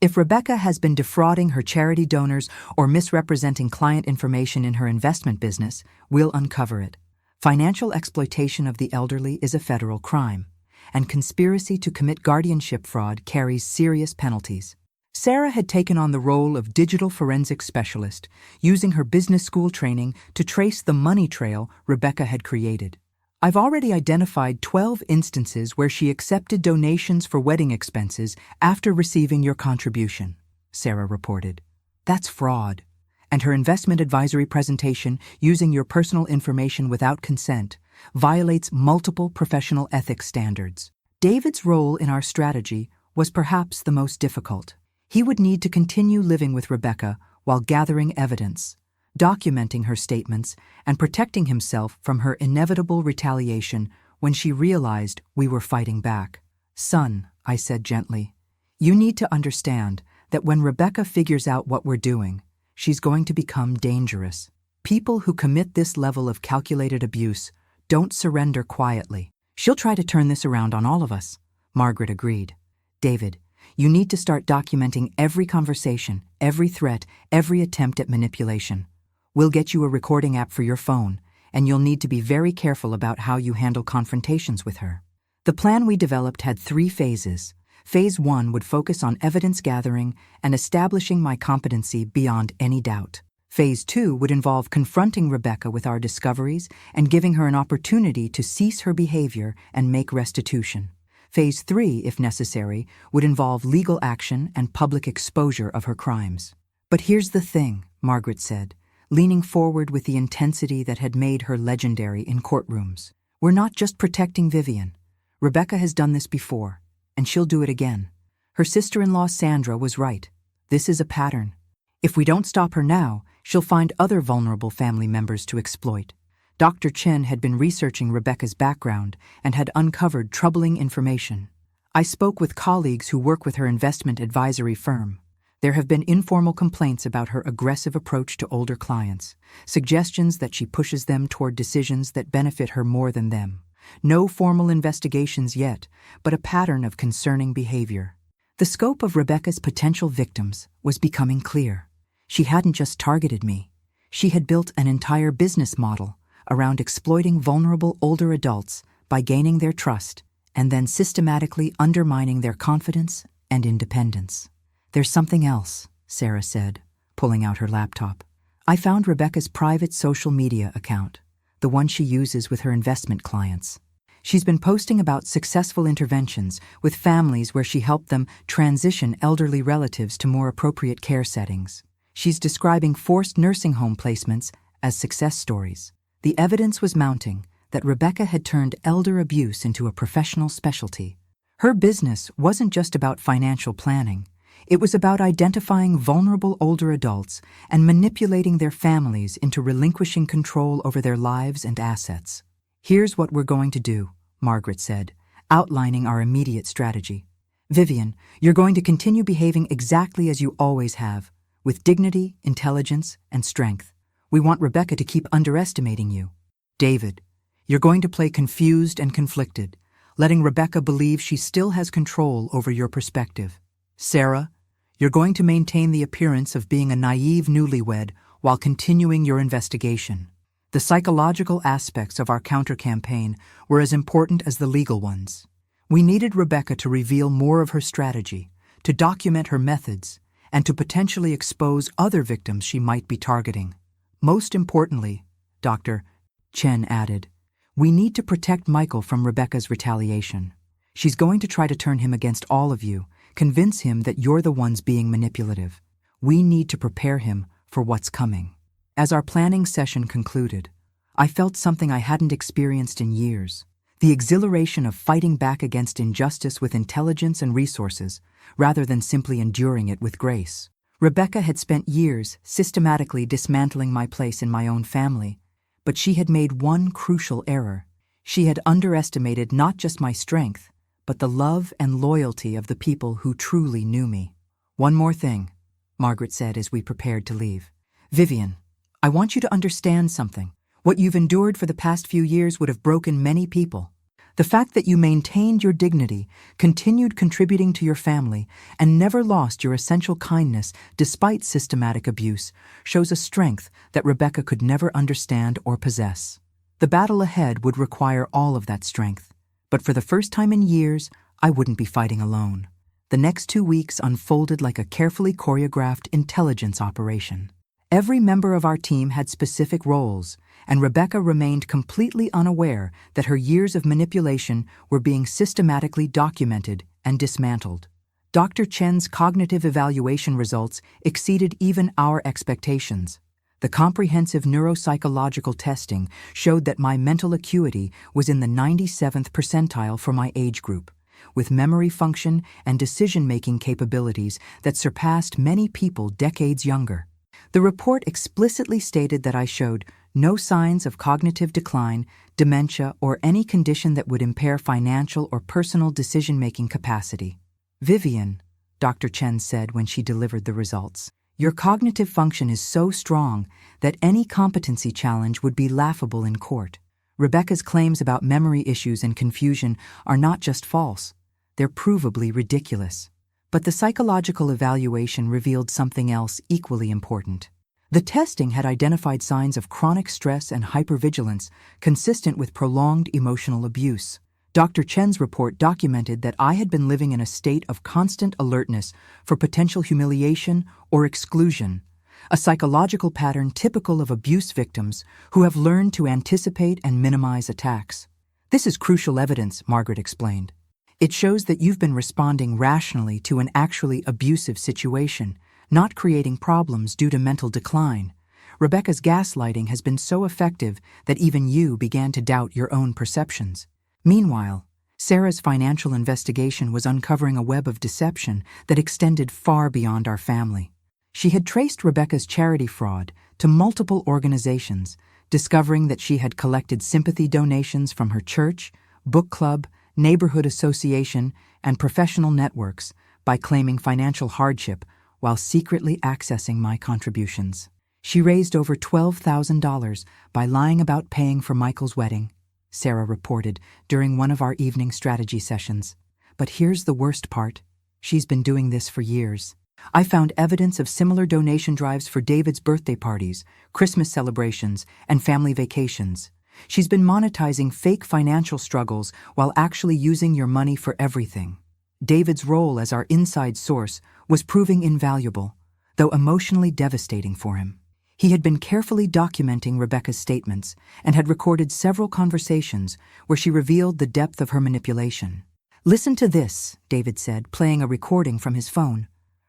"If Rebecca has been defrauding her charity donors or misrepresenting client information in her investment business, we'll uncover it. Financial exploitation of the elderly is a federal crime, and conspiracy to commit guardianship fraud carries serious penalties." Sarah had taken on the role of digital forensics specialist, using her business school training to trace the money trail Rebecca had created. "I've already identified 12 instances where she accepted donations for wedding expenses after receiving your contribution," Sarah reported. "That's fraud. And her investment advisory presentation using your personal information without consent violates multiple professional ethics standards." David's role in our strategy was perhaps the most difficult. He would need to continue living with Rebecca while gathering evidence, documenting her statements, and protecting himself from her inevitable retaliation when she realized we were fighting back. "Son," I said gently, "you need to understand that when Rebecca figures out what we're doing, she's going to become dangerous. People who commit this level of calculated abuse don't surrender quietly. She'll try to turn this around on all of us," Margaret agreed. "David, you need to start documenting every conversation, every threat, every attempt at manipulation. We'll get you a recording app for your phone, and you'll need to be very careful about how you handle confrontations with her." The plan we developed had 3 phases. Phase 1 would focus on evidence gathering and establishing my competency beyond any doubt. Phase 2 would involve confronting Rebecca with our discoveries and giving her an opportunity to cease her behavior and make restitution. Phase 3, if necessary, would involve legal action and public exposure of her crimes. "But here's the thing," Margaret said, leaning forward with the intensity that had made her legendary in courtrooms. "We're not just protecting Vivian. Rebecca has done this before, and she'll do it again. Her sister-in-law Sandra was right. This is a pattern. If we don't stop her now, she'll find other vulnerable family members to exploit." Dr. Chen had been researching Rebecca's background and had uncovered troubling information. I spoke with colleagues who work with her investment advisory firm. There have been informal complaints about her aggressive approach to older clients, suggestions that she pushes them toward decisions that benefit her more than them. No formal investigations yet, but a pattern of concerning behavior. The scope of Rebecca's potential victims was becoming clear. She hadn't just targeted me. She had built an entire business model around exploiting vulnerable older adults by gaining their trust and then systematically undermining their confidence and independence. "There's something else," Sarah said, pulling out her laptop. "I found Rebecca's private social media account, the one she uses with her investment clients. She's been posting about successful interventions with families where she helped them transition elderly relatives to more appropriate care settings. She's describing forced nursing home placements as success stories. The evidence was mounting that Rebecca had turned elder abuse into a professional specialty. Her business wasn't just about financial planning. It was about identifying vulnerable older adults and manipulating their families into relinquishing control over their lives and assets. "Here's what we're going to do," Margaret said, outlining our immediate strategy. "Vivian, you're going to continue behaving exactly as you always have, with dignity, intelligence, and strength. We want Rebecca to keep underestimating you. David, you're going to play confused and conflicted, letting Rebecca believe she still has control over your perspective. Sarah, you're going to maintain the appearance of being a naive newlywed while continuing your investigation. The psychological aspects of our counter-campaign were as important as the legal ones. We needed Rebecca to reveal more of her strategy, to document her methods, and to potentially expose other victims she might be targeting. Most importantly, Dr. Chen added, we need to protect Michael from Rebecca's retaliation. She's going to try to turn him against all of you, convince him that you're the ones being manipulative. We need to prepare him for what's coming." As our planning session concluded, I felt something I hadn't experienced in years. The exhilaration of fighting back against injustice with intelligence and resources, rather than simply enduring it with grace. Rebecca had spent years systematically dismantling my place in my own family, but she had made one crucial error. She had underestimated not just my strength, but the love and loyalty of the people who truly knew me. "One more thing," Margaret said as we prepared to leave. "Vivian, I want you to understand something. What you've endured for the past few years would have broken many people. The fact that you maintained your dignity, continued contributing to your family, and never lost your essential kindness despite systematic abuse shows a strength that Rebecca could never understand or possess. The battle ahead would require all of that strength, but for the first time in years, I wouldn't be fighting alone." The next 2 weeks unfolded like a carefully choreographed intelligence operation. Every member of our team had specific roles, and Rebecca remained completely unaware that her years of manipulation were being systematically documented and dismantled. Dr. Chen's cognitive evaluation results exceeded even our expectations. The comprehensive neuropsychological testing showed that my mental acuity was in the 97th percentile for my age group, with memory function and decision-making capabilities that surpassed many people decades younger. The report explicitly stated that I showed no signs of cognitive decline, dementia, or any condition that would impair financial or personal decision-making capacity. "Vivian," Dr. Chen said when she delivered the results, "your cognitive function is so strong that any competency challenge would be laughable in court. Rebecca's claims about memory issues and confusion are not just false, they're provably ridiculous." But the psychological evaluation revealed something else equally important. The testing had identified signs of chronic stress and hypervigilance consistent with prolonged emotional abuse. Dr. Chen's report documented that I had been living in a state of constant alertness for potential humiliation or exclusion, a psychological pattern typical of abuse victims who have learned to anticipate and minimize attacks. "This is crucial evidence," Margaret explained. "It shows that you've been responding rationally to an actually abusive situation, not creating problems due to mental decline. Rebecca's gaslighting has been so effective that even you began to doubt your own perceptions." Meanwhile, Sarah's financial investigation was uncovering a web of deception that extended far beyond our family. She had traced Rebecca's charity fraud to multiple organizations, discovering that she had collected sympathy donations from her church, book club, neighborhood association, and professional networks by claiming financial hardship while secretly accessing my contributions. She raised over $12,000 by lying about paying for Michael's wedding, Sarah reported during one of our evening strategy sessions. But here's the worst part. She's been doing this for years. I found evidence of similar donation drives for David's birthday parties, Christmas celebrations, and family vacations. She's been monetizing fake financial struggles while actually using your money for everything. David's role as our inside source was proving invaluable, though emotionally devastating for him. He had been carefully documenting Rebecca's statements and had recorded several conversations where she revealed the depth of her manipulation. "Listen to this," David said, playing a recording from his phone.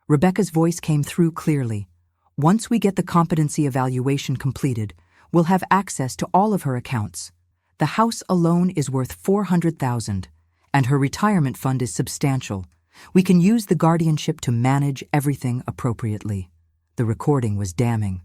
Rebecca's voice came through clearly. "Once we get the competency evaluation completed, we'll have access to all of her accounts. The house alone is worth $400,000, and her retirement fund is substantial. We can use the guardianship to manage everything appropriately." The recording was damning.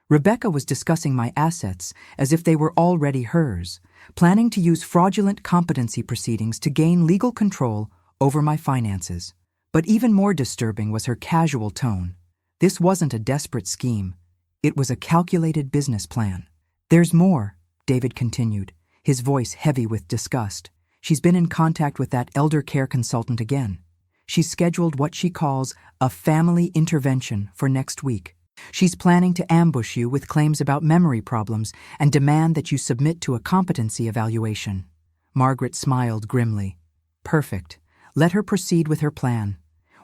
Rebecca was discussing my assets as if they were already hers, planning to use fraudulent competency proceedings to gain legal control over my finances. But even more disturbing was her casual tone. This wasn't a desperate scheme. It was a calculated business plan. "There's more," David continued, his voice heavy with disgust. "She's been in contact with that elder care consultant again. She's scheduled what she calls a family intervention for next week. She's planning to ambush you with claims about memory problems and demand that you submit to a competency evaluation." Margaret smiled grimly. "Perfect. Let her proceed with her plan.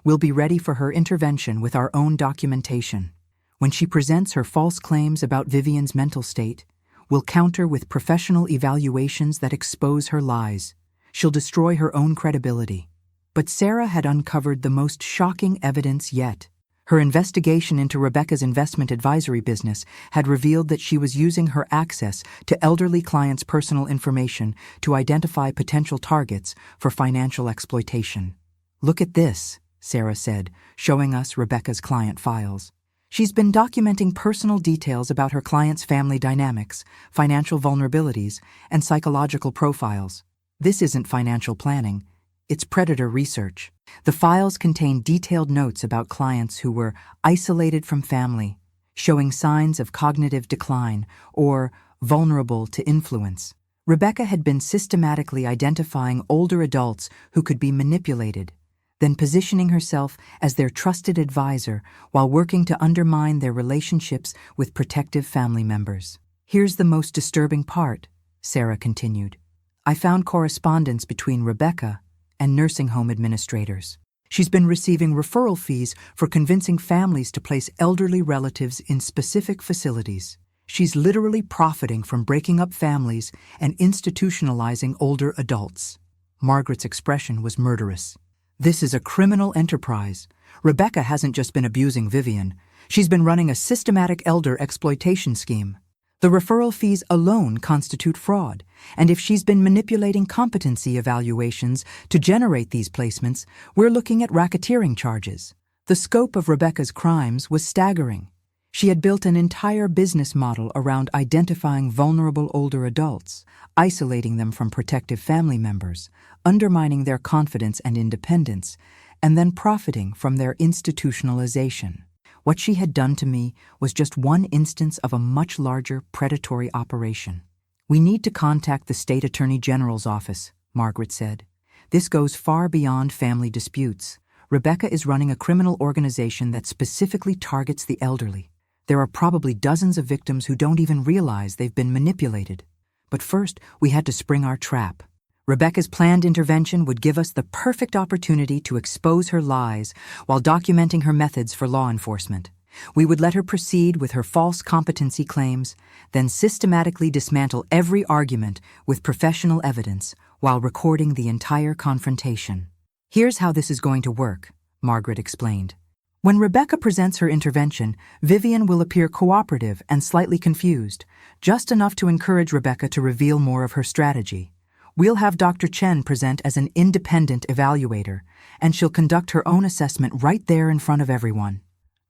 We'll be ready for her intervention with our own documentation. When she presents her false claims about Vivian's mental state, we'll counter with professional evaluations that expose her lies. She'll destroy her own credibility." But Sarah had uncovered the most shocking evidence yet. Her investigation into Rebecca's investment advisory business had revealed that she was using her access to elderly clients' personal information to identify potential targets for financial exploitation. "Look at this," Sarah said, showing us Rebecca's client files. "She's been documenting personal details about her clients' family dynamics, financial vulnerabilities, and psychological profiles. This isn't financial planning. It's predator research. The files contain detailed notes about clients who were isolated from family, showing signs of cognitive decline, or vulnerable to influence. Rebecca had been systematically identifying older adults who could be manipulated, then positioning herself as their trusted advisor while working to undermine their relationships with protective family members. "Here's the most disturbing part," Sarah continued. "I found correspondence between Rebecca and nursing home administrators. She's been receiving referral fees for convincing families to place elderly relatives in specific facilities. She's literally profiting from breaking up families and institutionalizing older adults." Margaret's expression was murderous. "This is a criminal enterprise. Rebecca hasn't just been abusing Vivian. She's been running a systematic elder exploitation scheme. The referral fees alone constitute fraud, and if she's been manipulating competency evaluations to generate these placements, we're looking at racketeering charges." The scope of Rebecca's crimes was staggering. She had built an entire business model around identifying vulnerable older adults, isolating them from protective family members, undermining their confidence and independence, and then profiting from their institutionalization. What she had done to me was just one instance of a much larger predatory operation. "We need to contact the State Attorney General's office," Margaret said. "This goes far beyond family disputes. Rebecca is running a criminal organization that specifically targets the elderly. There are probably dozens of victims who don't even realize they've been manipulated. But first, we had to spring our trap. Rebecca's planned intervention would give us the perfect opportunity to expose her lies while documenting her methods for law enforcement. We would let her proceed with her false competency claims, then systematically dismantle every argument with professional evidence while recording the entire confrontation. "Here's how this is going to work," Margaret explained. "When Rebecca presents her intervention, Vivian will appear cooperative and slightly confused, just enough to encourage Rebecca to reveal more of her strategy. We'll have Dr. Chen present as an independent evaluator, and she'll conduct her own assessment right there in front of everyone."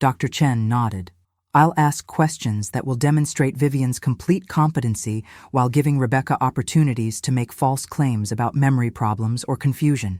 Dr. Chen nodded. "I'll ask questions that will demonstrate Vivian's complete competency while giving Rebecca opportunities to make false claims about memory problems or confusion.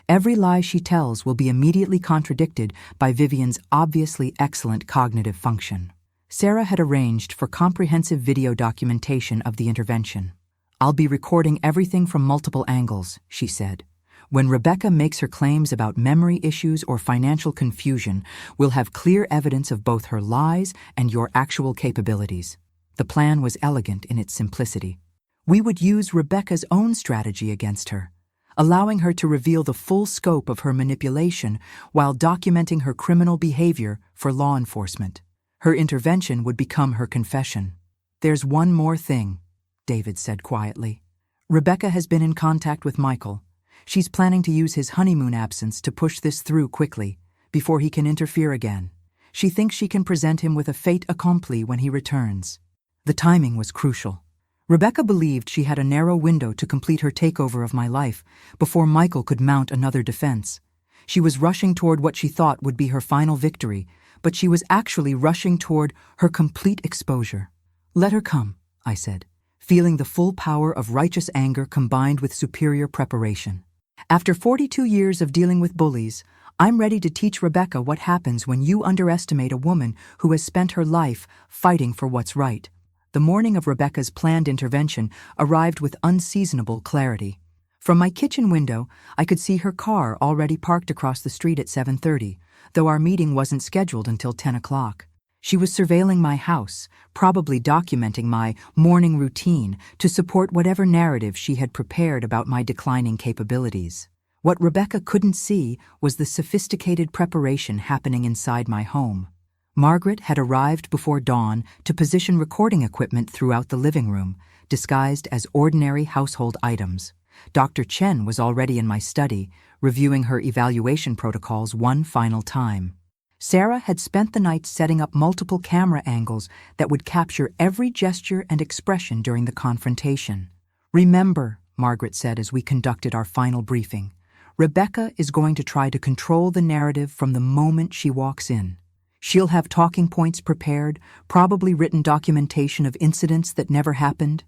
Every lie she tells will be immediately contradicted by Vivian's obviously excellent cognitive function." Sarah had arranged for comprehensive video documentation of the intervention. "I'll be recording everything from multiple angles," she said. "When Rebecca makes her claims about memory issues or financial confusion, we'll have clear evidence of both her lies and your actual capabilities." The plan was elegant in its simplicity. We would use Rebecca's own strategy against her, allowing her to reveal the full scope of her manipulation while documenting her criminal behavior for law enforcement. Her intervention would become her confession. "There's one more thing," David said quietly. "Rebecca has been in contact with Michael. She's planning to use his honeymoon absence to push this through quickly, before he can interfere again. She thinks she can present him with a fait accompli when he returns." The timing was crucial. Rebecca believed she had a narrow window to complete her takeover of my life before Michael could mount another defense. She was rushing toward what she thought would be her final victory, but she was actually rushing toward her complete exposure. "Let her come," I said, feeling the full power of righteous anger combined with superior preparation. After 42 years of dealing with bullies, I'm ready to teach Rebecca what happens when you underestimate a woman who has spent her life fighting for what's right. The morning of Rebecca's planned intervention arrived with unseasonable clarity. From my kitchen window, I could see her car already parked across the street at 7:30, though our meeting wasn't scheduled until 10 o'clock. She was surveilling my house, probably documenting my morning routine to support whatever narrative she had prepared about my declining capabilities. What Rebecca couldn't see was the sophisticated preparation happening inside my home. Margaret had arrived before dawn to position recording equipment throughout the living room, disguised as ordinary household items. Dr. Chen was already in my study, reviewing her evaluation protocols one final time. Sarah had spent the night setting up multiple camera angles that would capture every gesture and expression during the confrontation. "Remember," Margaret said as we conducted our final briefing, "Rebecca is going to try to control the narrative from the moment she walks in. She'll have talking points prepared, probably written documentation of incidents that never happened,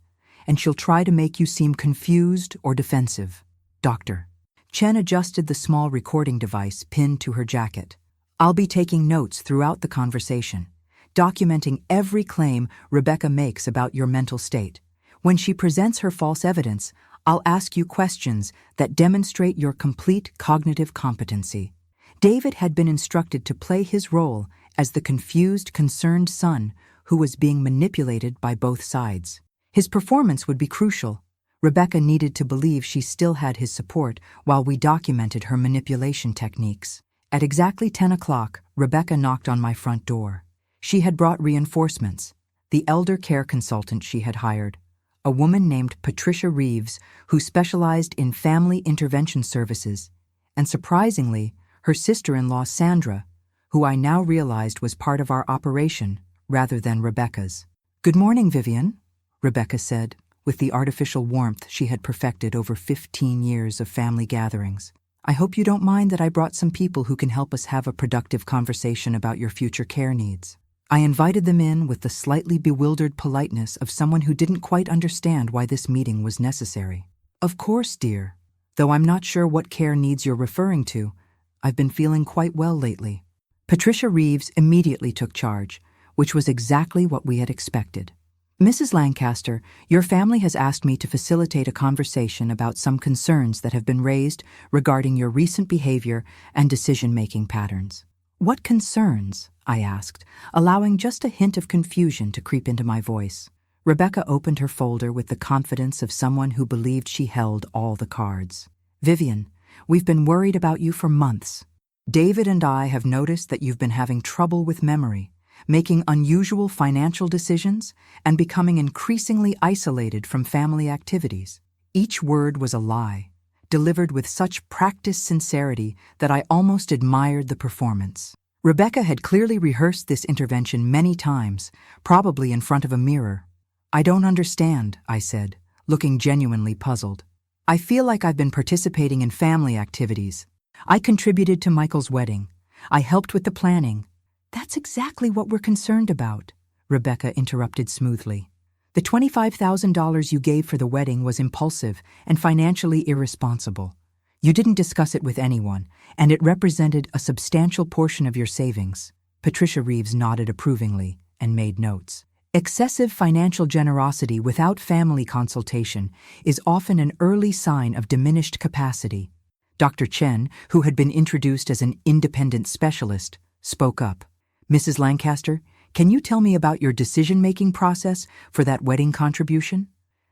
and she'll try to make you seem confused or defensive. Doctor." Chen adjusted the small recording device pinned to her jacket. "I'll be taking notes throughout the conversation, documenting every claim Rebecca makes about your mental state. When she presents her false evidence, I'll ask you questions that demonstrate your complete cognitive competency." David had been instructed to play his role as the confused, concerned son who was being manipulated by both sides. His performance would be crucial. Rebecca needed to believe she still had his support while we documented her manipulation techniques. At exactly 10 o'clock, Rebecca knocked on my front door. She had brought reinforcements, the elder care consultant she had hired, a woman named Patricia Reeves who specialized in family intervention services, and surprisingly, her sister-in-law Sandra, who I now realized was part of our operation rather than Rebecca's. "Good morning, Vivian," Rebecca said, with the artificial warmth she had perfected over 15 years of family gatherings. "I hope you don't mind that I brought some people who can help us have a productive conversation about your future care needs." I invited them in with the slightly bewildered politeness of someone who didn't quite understand why this meeting was necessary. "Of course, dear. Though I'm not sure what care needs you're referring to, I've been feeling quite well lately." Patricia Reeves immediately took charge, which was exactly what we had expected. "Mrs. Lancaster, your family has asked me to facilitate a conversation about some concerns that have been raised regarding your recent behavior and decision-making patterns." "What concerns?" I asked, allowing just a hint of confusion to creep into my voice. Rebecca opened her folder with the confidence of someone who believed she held all the cards. "Vivian, we've been worried about you for months. David and I have noticed that you've been having trouble with memory, making unusual financial decisions, and becoming increasingly isolated from family activities." Each word was a lie, delivered with such practiced sincerity that I almost admired the performance. Rebecca had clearly rehearsed this intervention many times, probably in front of a mirror. "I don't understand," I said, looking genuinely puzzled. "I feel like I've been participating in family activities. I contributed to Michael's wedding. I helped with the planning." "That's exactly what we're concerned about," Rebecca interrupted smoothly. "The $25,000 you gave for the wedding was impulsive and financially irresponsible. You didn't discuss it with anyone, and it represented a substantial portion of your savings." Patricia Reeves nodded approvingly and made notes. "Excessive financial generosity without family consultation is often an early sign of diminished capacity." Dr. Chen, who had been introduced as an independent specialist, spoke up. "Mrs. Lancaster, can you tell me about your decision-making process for that wedding contribution?"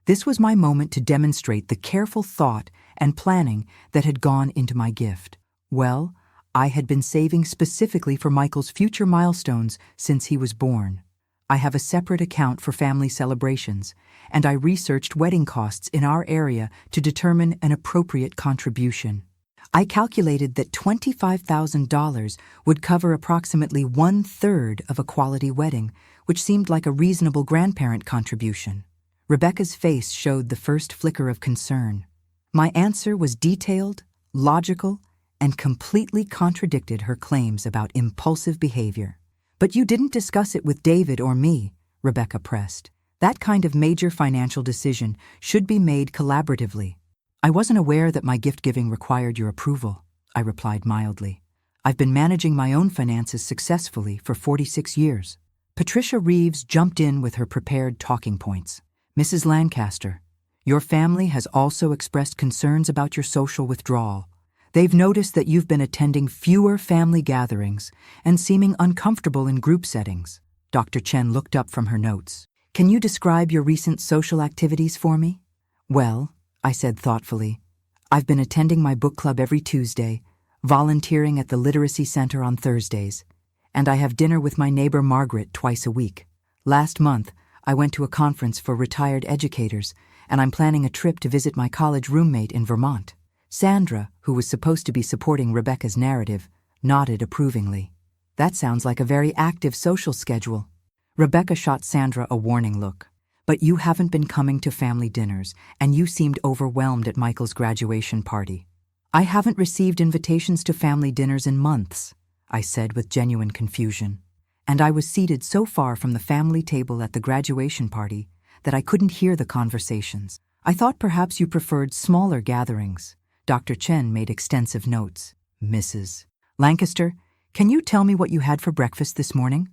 This was my moment to demonstrate the careful thought and planning that had gone into my gift. "Well, I had been saving specifically for Michael's future milestones since he was born. I have a separate account for family celebrations, and I researched wedding costs in our area to determine an appropriate contribution. I calculated that $25,000 would cover approximately 1/3 of a quality wedding, which seemed like a reasonable grandparent contribution. Rebecca's face showed the first flicker of concern. My answer was detailed, logical, and completely contradicted her claims about impulsive behavior. "But you didn't discuss it with David or me," Rebecca pressed. "That kind of major financial decision should be made collaboratively." "I wasn't aware that my gift-giving required your approval," I replied mildly. "I've been managing my own finances successfully for 46 years. Patricia Reeves jumped in with her prepared talking points. "Mrs. Lancaster, your family has also expressed concerns about your social withdrawal. They've noticed that you've been attending fewer family gatherings and seeming uncomfortable in group settings." Dr. Chen looked up from her notes. "Can you describe your recent social activities for me?" "Well," I said thoughtfully, "I've been attending my book club every Tuesday, volunteering at the Literacy Center on Thursdays, and I have dinner with my neighbor Margaret twice a week. Last month, I went to a conference for retired educators, and I'm planning a trip to visit my college roommate in Vermont." Sandra, who was supposed to be supporting Rebecca's narrative, nodded approvingly. "That sounds like a very active social schedule." Rebecca shot Sandra a warning look. "But you haven't been coming to family dinners, and you seemed overwhelmed at Michael's graduation party." "I haven't received invitations to family dinners in months," I said with genuine confusion. "And I was seated so far from the family table at the graduation party that I couldn't hear the conversations. I thought perhaps you preferred smaller gatherings." Dr. Chen made extensive notes. "Mrs. Lancaster, can you tell me what you had for breakfast this morning?"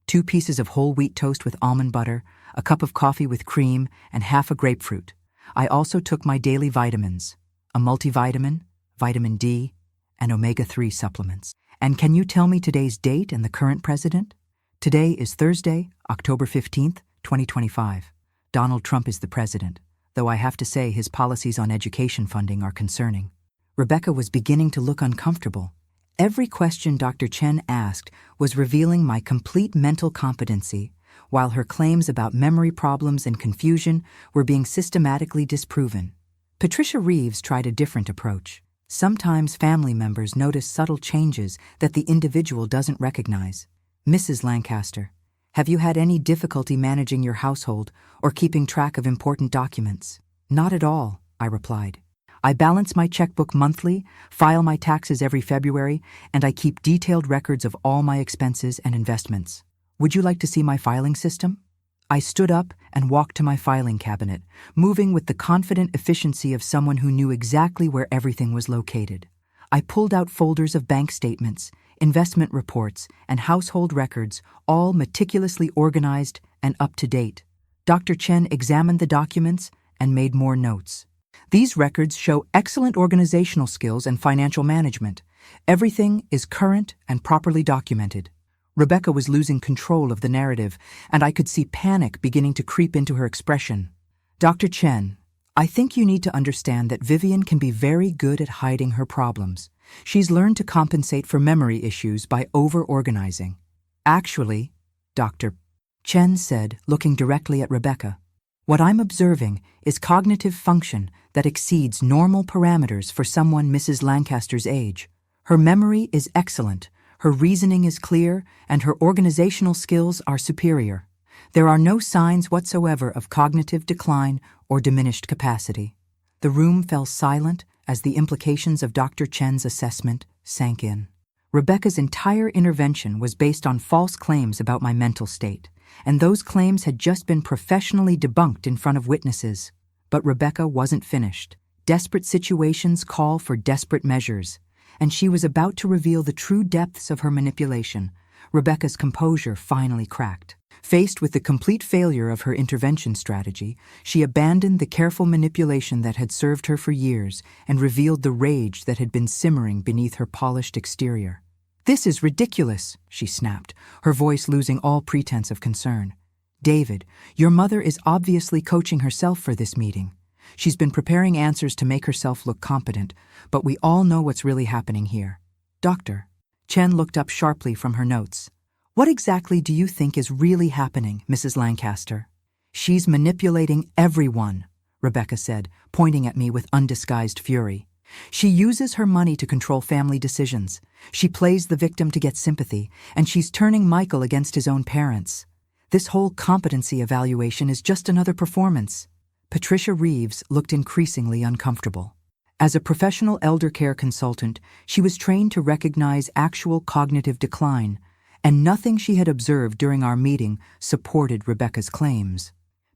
2 pieces of whole wheat toast with almond butter, a cup of coffee with cream, and half a grapefruit. I also took my daily vitamins, a multivitamin, vitamin D, and omega-3 supplements. "And can you tell me today's date and the current president?" "Today is Thursday, October 15th, 2025. Donald Trump is the president, though I have to say his policies on education funding are concerning." Rebecca was beginning to look uncomfortable. Every question Dr. Chen asked was revealing my complete mental competency, while her claims about memory problems and confusion were being systematically disproven. Patricia Reeves tried a different approach. "Sometimes family members notice subtle changes that the individual doesn't recognize. Mrs. Lancaster, have you had any difficulty managing your household or keeping track of important documents?" "Not at all," I replied. "I balance my checkbook monthly, file my taxes every February, and I keep detailed records of all my expenses and investments. Would you like to see my filing system?" I stood up and walked to my filing cabinet, moving with the confident efficiency of someone who knew exactly where everything was located. I pulled out folders of bank statements, investment reports, and household records, all meticulously organized and up to date. Dr. Chen examined the documents and made more notes. "These records show excellent organizational skills and financial management. Everything is current and properly documented." Rebecca was losing control of the narrative, and I could see panic beginning to creep into her expression. "Dr. Chen, I think you need to understand that Vivian can be very good at hiding her problems. She's learned to compensate for memory issues by over-organizing." "Actually," Dr. Chen said, looking directly at Rebecca, "what I'm observing is cognitive function that exceeds normal parameters for someone Mrs. Lancaster's age. Her memory is excellent, her reasoning is clear, and her organizational skills are superior. There are no signs whatsoever of cognitive decline or diminished capacity." The room fell silent as the implications of Dr. Chen's assessment sank in. Rebecca's entire intervention was based on false claims about my mental state, and those claims had just been professionally debunked in front of witnesses. But Rebecca wasn't finished. Desperate situations call for desperate measures, and she was about to reveal the true depths of her manipulation. Rebecca's composure finally cracked. Faced with the complete failure of her intervention strategy, she abandoned the careful manipulation that had served her for years and revealed the rage that had been simmering beneath her polished exterior. "This is ridiculous," she snapped, her voice losing all pretense of concern. "David, your mother is obviously coaching herself for this meeting. She's been preparing answers to make herself look competent, but we all know what's really happening here." "Doctor," Chen looked up sharply from her notes. What exactly do you think is really happening, Mrs. Lancaster? She's manipulating everyone, Rebecca said, pointing at me with undisguised fury. She uses her money to control family decisions. She plays the victim to get sympathy, and she's turning Michael against his own parents. This whole competency evaluation is just another performance. Patricia Reeves looked increasingly uncomfortable. As a professional elder care consultant, she was trained to recognize actual cognitive decline, and nothing she had observed during our meeting supported Rebecca's claims.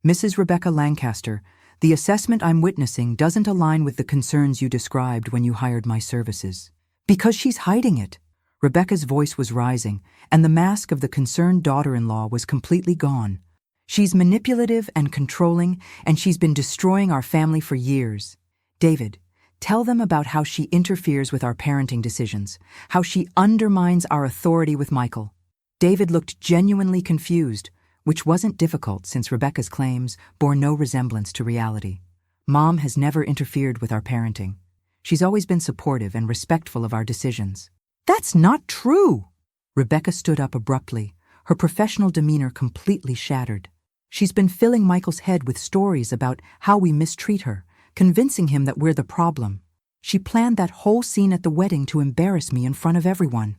Mrs. Rebecca Lancaster, the assessment I'm witnessing doesn't align with the concerns you described when you hired my services. Because she's hiding it. Rebecca's voice was rising, and the mask of the concerned daughter-in-law was completely gone. She's manipulative and controlling, and she's been destroying our family for years. David, tell them about how she interferes with our parenting decisions, how she undermines our authority with Michael. David looked genuinely confused, which wasn't difficult since Rebecca's claims bore no resemblance to reality. Mom has never interfered with our parenting. She's always been supportive and respectful of our decisions. That's not true! Rebecca stood up abruptly, her professional demeanor completely shattered. She's been filling Michael's head with stories about how we mistreat her, convincing him that we're the problem. She planned that whole scene at the wedding to embarrass me in front of everyone.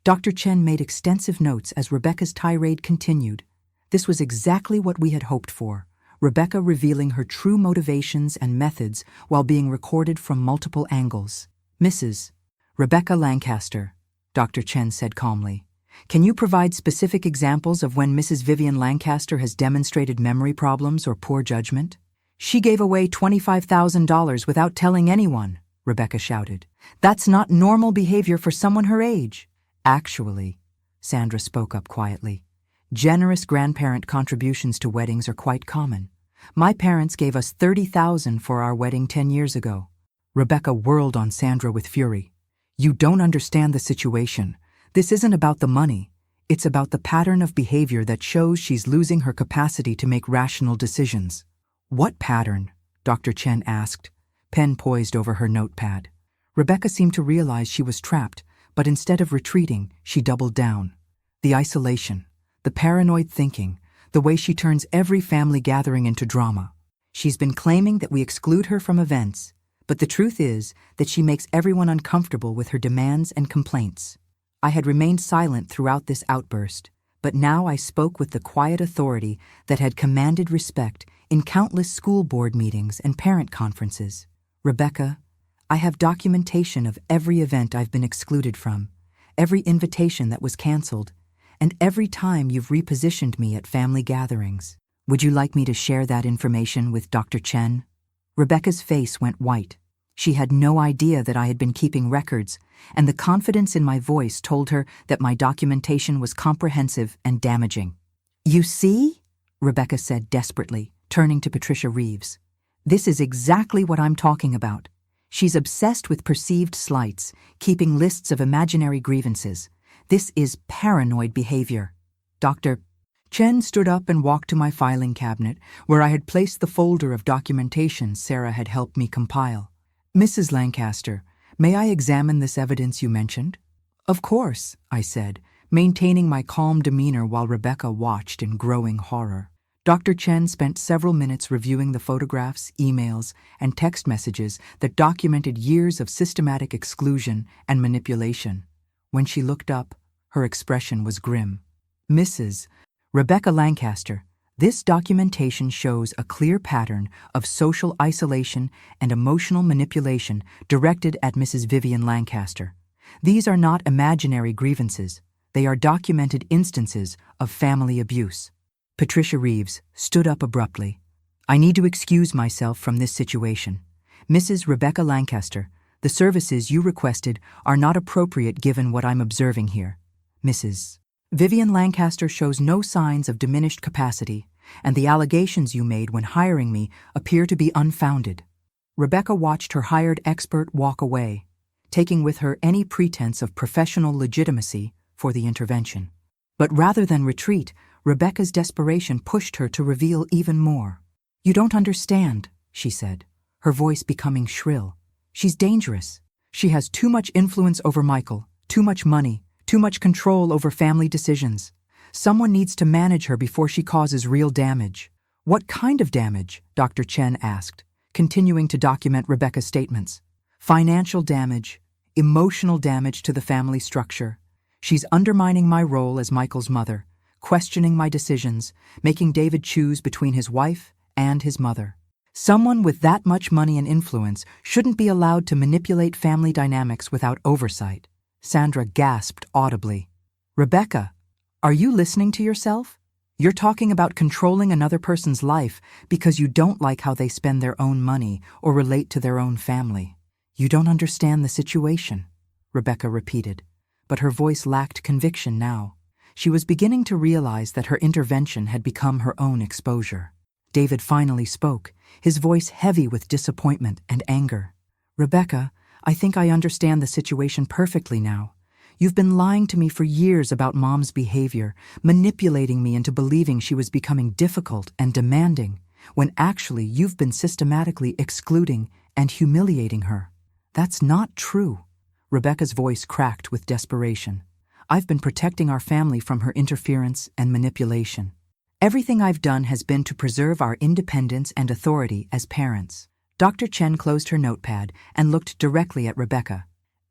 Dr. Chen made extensive notes as Rebecca's tirade continued. This was exactly what we had hoped for, Rebecca revealing her true motivations and methods while being recorded from multiple angles. Mrs. Rebecca Lancaster, Dr. Chen said calmly, can you provide specific examples of when Mrs. Vivian Lancaster has demonstrated memory problems or poor judgment? She gave away $25,000 without telling anyone, Rebecca shouted. That's not normal behavior for someone her age. Actually, Sandra spoke up quietly, generous grandparent contributions to weddings are quite common. My parents gave us $30,000 for our wedding 10 years ago. Rebecca whirled on Sandra with fury. You don't understand the situation. This isn't about the money. It's about the pattern of behavior that shows she's losing her capacity to make rational decisions. What pattern? Dr. Chen asked, pen poised over her notepad. Rebecca seemed to realize she was trapped, but instead of retreating, she doubled down. The isolation, the paranoid thinking, the way she turns every family gathering into drama. She's been claiming that we exclude her from events, but the truth is that she makes everyone uncomfortable with her demands and complaints. I had remained silent throughout this outburst, but now I spoke with the quiet authority that had commanded respect in countless school board meetings and parent conferences. Rebecca, I have documentation of every event I've been excluded from, every invitation that was canceled, and every time you've repositioned me at family gatherings. Would you like me to share that information with Dr. Chen? Rebecca's face went white. She had no idea that I had been keeping records, and the confidence in my voice told her that my documentation was comprehensive and damaging. You see? Rebecca said desperately, turning to Patricia Reeves. This is exactly what I'm talking about. She's obsessed with perceived slights, keeping lists of imaginary grievances. This is paranoid behavior. Dr. Chen stood up and walked to my filing cabinet, where I had placed the folder of documentation Sarah had helped me compile. Mrs. Lancaster, may I examine this evidence you mentioned? Of course, I said, maintaining my calm demeanor while Rebecca watched in growing horror. Dr. Chen spent several minutes reviewing the photographs, emails, and text messages that documented years of systematic exclusion and manipulation. When she looked up, her expression was grim. Mrs. Rebecca Lancaster, this documentation shows a clear pattern of social isolation and emotional manipulation directed at Mrs. Vivian Lancaster. These are not imaginary grievances. They are documented instances of family abuse. Patricia Reeves stood up abruptly. I need to excuse myself from this situation. Mrs. Rebecca Lancaster, the services you requested are not appropriate given what I'm observing here. Mrs. Vivian Lancaster shows no signs of diminished capacity, and the allegations you made when hiring me appear to be unfounded. Rebecca watched her hired expert walk away, taking with her any pretense of professional legitimacy for the intervention. But rather than retreat, Rebecca's desperation pushed her to reveal even more. You don't understand, she said, her voice becoming shrill. She's dangerous. She has too much influence over Michael, too much money, Too much control over family decisions. Someone needs to manage her before she causes real damage. What kind of damage? Dr. Chen asked, continuing to document Rebecca's statements. Financial damage, emotional damage to the family structure. She's undermining my role as Michael's mother, questioning my decisions, making David choose between his wife and his mother. Someone with that much money and influence shouldn't be allowed to manipulate family dynamics without oversight. Sandra gasped audibly. Rebecca, are you listening to yourself? You're talking about controlling another person's life because you don't like how they spend their own money or relate to their own family. You don't understand the situation, Rebecca repeated, but her voice lacked conviction now. She was beginning to realize that her intervention had become her own exposure. David finally spoke, his voice heavy with disappointment and anger. Rebecca, I think I understand the situation perfectly now. You've been lying to me for years about Mom's behavior, manipulating me into believing she was becoming difficult and demanding, when actually you've been systematically excluding and humiliating her. That's not true. Rebecca's voice cracked with desperation. I've been protecting our family from her interference and manipulation. Everything I've done has been to preserve our independence and authority as parents. Dr. Chen closed her notepad and looked directly at Rebecca.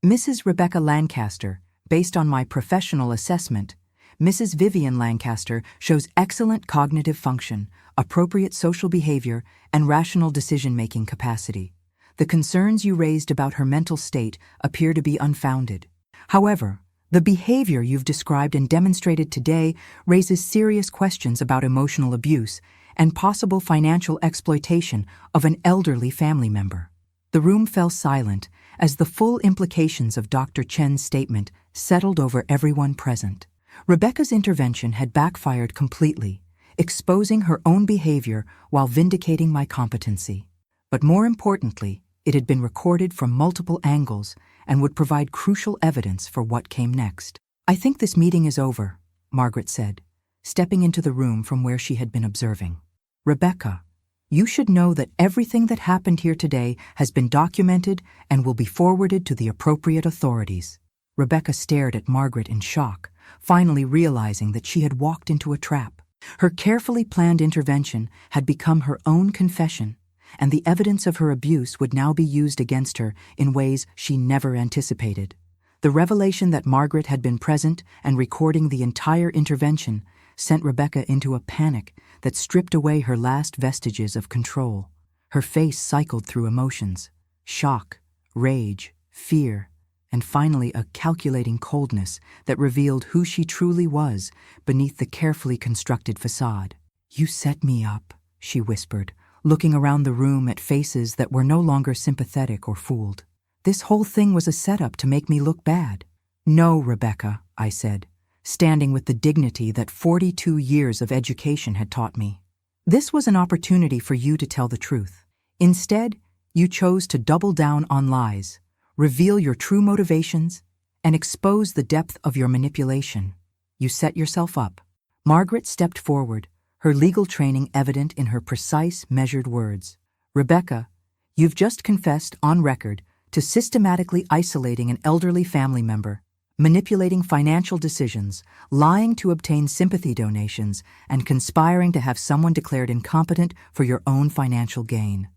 Mrs. Rebecca Lancaster, based on my professional assessment, Mrs. Vivian Lancaster shows excellent cognitive function, appropriate social behavior, and rational decision-making capacity. The concerns you raised about her mental state appear to be unfounded. However, the behavior you've described and demonstrated today raises serious questions about emotional abuse and possible financial exploitation of an elderly family member. The room fell silent as the full implications of Dr. Chen's statement settled over everyone present. Rebecca's intervention had backfired completely, exposing her own behavior while vindicating my competency. But more importantly, it had been recorded from multiple angles and would provide crucial evidence for what came next. I think this meeting is over, Margaret said, stepping into the room from where she had been observing. Rebecca, you should know that everything that happened here today has been documented and will be forwarded to the appropriate authorities. Rebecca stared at Margaret in shock, finally realizing that she had walked into a trap. Her carefully planned intervention had become her own confession, and the evidence of her abuse would now be used against her in ways she never anticipated. The revelation that Margaret had been present and recording the entire intervention sent Rebecca into a panic that stripped away her last vestiges of control. Her face cycled through emotions: shock, rage, fear, and finally a calculating coldness that revealed who she truly was beneath the carefully constructed facade. "You set me up," she whispered, looking around the room at faces that were no longer sympathetic or fooled. "This whole thing was a setup to make me look bad." "No, Rebecca," I said, standing with the dignity that 42 years of education had taught me. "This was an opportunity for you to tell the truth. Instead, you chose to double down on lies, reveal your true motivations, and expose the depth of your manipulation. You set yourself up." Margaret stepped forward, her legal training evident in her precise, measured words. "Rebecca, you've just confessed on record to systematically isolating an elderly family member, manipulating financial decisions, lying to obtain sympathy donations, and conspiring to have someone declared incompetent for your own financial gain.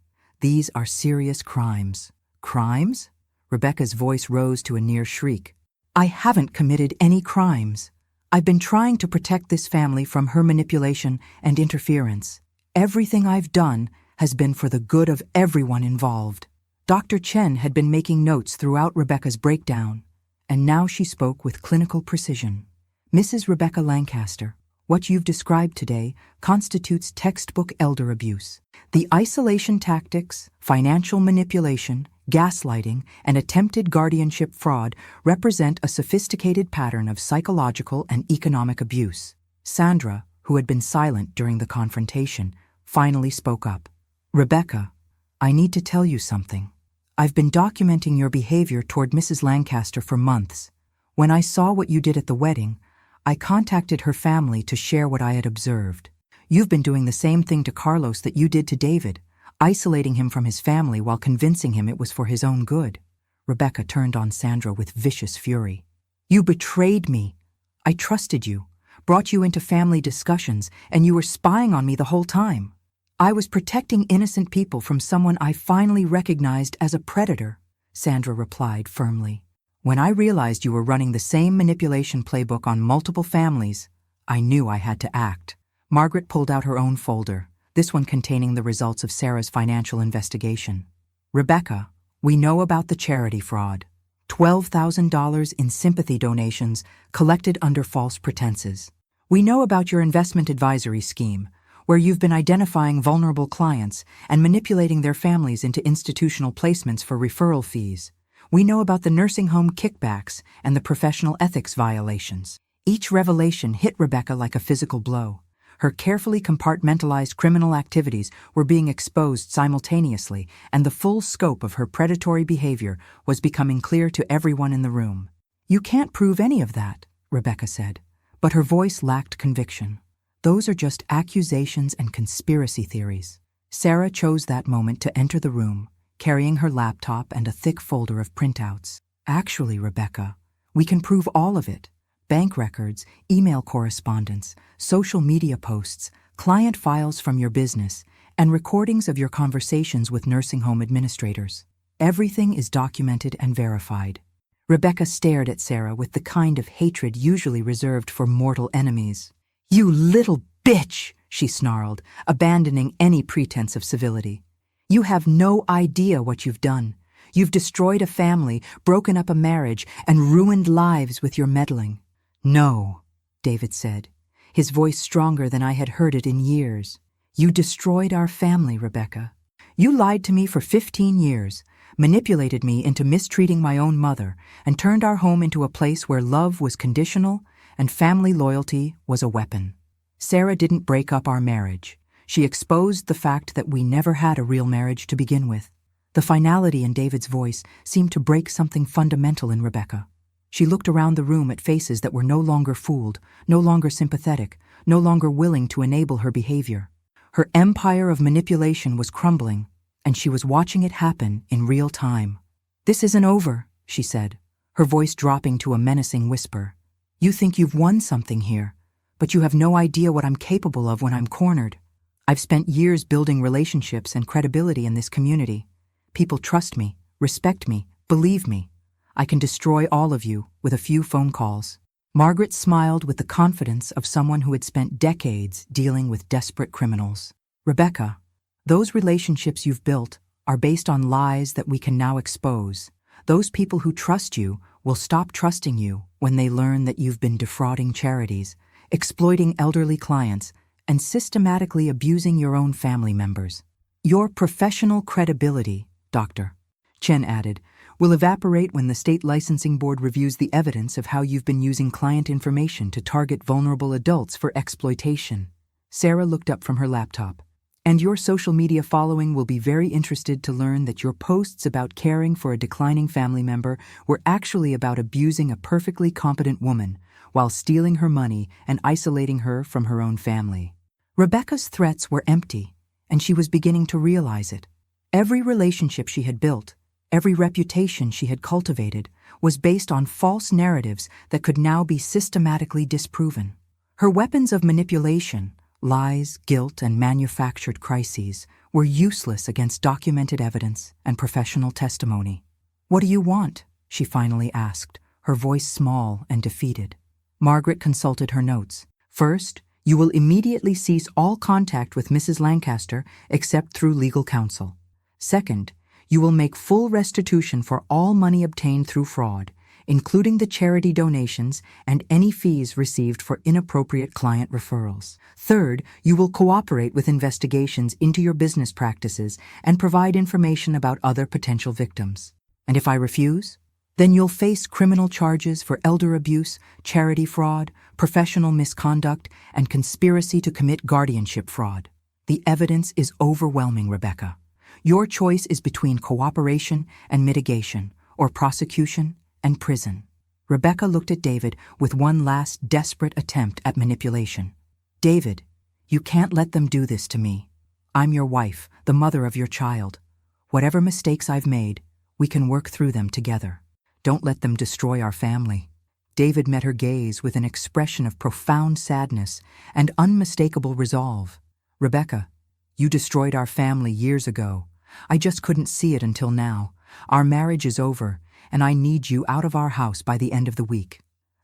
These are serious crimes." "Crimes?" Rebecca's voice rose to a near shriek. "I haven't committed any crimes. I've been trying to protect this family from her manipulation and interference. Everything I've done has been for the good of everyone involved." Dr. Chen had been making notes throughout Rebecca's breakdown, and now she spoke with clinical precision. "Mrs. Rebecca Lancaster, what you've described today constitutes textbook elder abuse. The isolation tactics, financial manipulation, gaslighting, and attempted guardianship fraud represent a sophisticated pattern of psychological and economic abuse." Sandra, who had been silent during the confrontation, finally spoke up. "Rebecca, I need to tell you something. I've been documenting your behavior toward Mrs. Lancaster for months. When I saw what you did at the wedding, I contacted her family to share what I had observed. You've been doing the same thing to Carlos that you did to David, isolating him from his family while convincing him it was for his own good." Rebecca turned on Sandra with vicious fury. You betrayed me. I trusted you, brought you into family discussions, and you were spying on me the whole time. I was protecting innocent people from someone I finally recognized as a predator, Sandra replied firmly. When I realized you were running the same manipulation playbook on multiple families, I knew I had to act. Margaret pulled out her own folder, this one containing the results of Sarah's financial investigation. Rebecca, we know about the charity fraud. $12,000 in sympathy donations collected under false pretenses. We know about your investment advisory scheme, where you've been identifying vulnerable clients and manipulating their families into institutional placements for referral fees. We know about the nursing home kickbacks and the professional ethics violations. Each revelation hit Rebecca like a physical blow. Her carefully compartmentalized criminal activities were being exposed simultaneously, and the full scope of her predatory behavior was becoming clear to everyone in the room. You can't prove any of that, Rebecca said, but her voice lacked conviction. Those are just accusations and conspiracy theories. Sarah chose that moment to enter the room, carrying her laptop and a thick folder of printouts. Actually, Rebecca, we can prove all of it. Bank records, email correspondence, social media posts, client files from your business, and recordings of your conversations with nursing home administrators. Everything is documented and verified. Rebecca stared at Sarah with the kind of hatred usually reserved for mortal enemies. You little bitch, she snarled, abandoning any pretense of civility. You have no idea what you've done. You've destroyed a family, broken up a marriage, and ruined lives with your meddling. No, David said, his voice stronger than I had heard it in years. You destroyed our family, Rebecca. You lied to me for 15 years, manipulated me into mistreating my own mother, and turned our home into a place where love was conditional and family loyalty was a weapon. Sarah didn't break up our marriage. She exposed the fact that we never had a real marriage to begin with. The finality in David's voice seemed to break something fundamental in Rebecca. She looked around the room at faces that were no longer fooled, no longer sympathetic, no longer willing to enable her behavior. Her empire of manipulation was crumbling, and she was watching it happen in real time. This isn't over, she said, her voice dropping to a menacing whisper. You think you've won something here, but you have no idea what I'm capable of when I'm cornered. I've spent years building relationships and credibility in this community. People trust me, respect me, believe me. I can destroy all of you with a few phone calls. Margaret smiled with the confidence of someone who had spent decades dealing with desperate criminals. Rebecca, those relationships you've built are based on lies that we can now expose. Those people who trust you will stop trusting you when they learn that you've been defrauding charities, exploiting elderly clients, and systematically abusing your own family members. Your professional credibility, Dr. Chen added, will evaporate when the state licensing board reviews the evidence of how you've been using client information to target vulnerable adults for exploitation. Sarah looked up from her laptop. And your social media following will be very interested to learn that your posts about caring for a declining family member were actually about abusing a perfectly competent woman while stealing her money and isolating her from her own family. Rebecca's threats were empty, and she was beginning to realize it. Every relationship she had built, every reputation she had cultivated, was based on false narratives that could now be systematically disproven. Her weapons of manipulation, lies, guilt, and manufactured crises, were useless against documented evidence and professional testimony. What do you want? She finally asked, her voice small and defeated. Margaret consulted her notes. First, you will immediately cease all contact with Mrs. Lancaster except through legal counsel. Second, you will make full restitution for all money obtained through fraud, including the charity donations and any fees received for inappropriate client referrals. Third, you will cooperate with investigations into your business practices and provide information about other potential victims. And if I refuse, then you'll face criminal charges for elder abuse, charity fraud, professional misconduct, and conspiracy to commit guardianship fraud. The evidence is overwhelming, Rebecca. Your choice is between cooperation and mitigation, or prosecution and prison. Rebecca looked at David with one last desperate attempt at manipulation. David, you can't let them do this to me. I'm your wife, the mother of your child. Whatever mistakes I've made, we can work through them together. Don't let them destroy our family. David met her gaze with an expression of profound sadness and unmistakable resolve. "Rebecca, you destroyed our family years ago. I just couldn't see it until now. Our marriage is over, and I need you out of our house by the end of the week."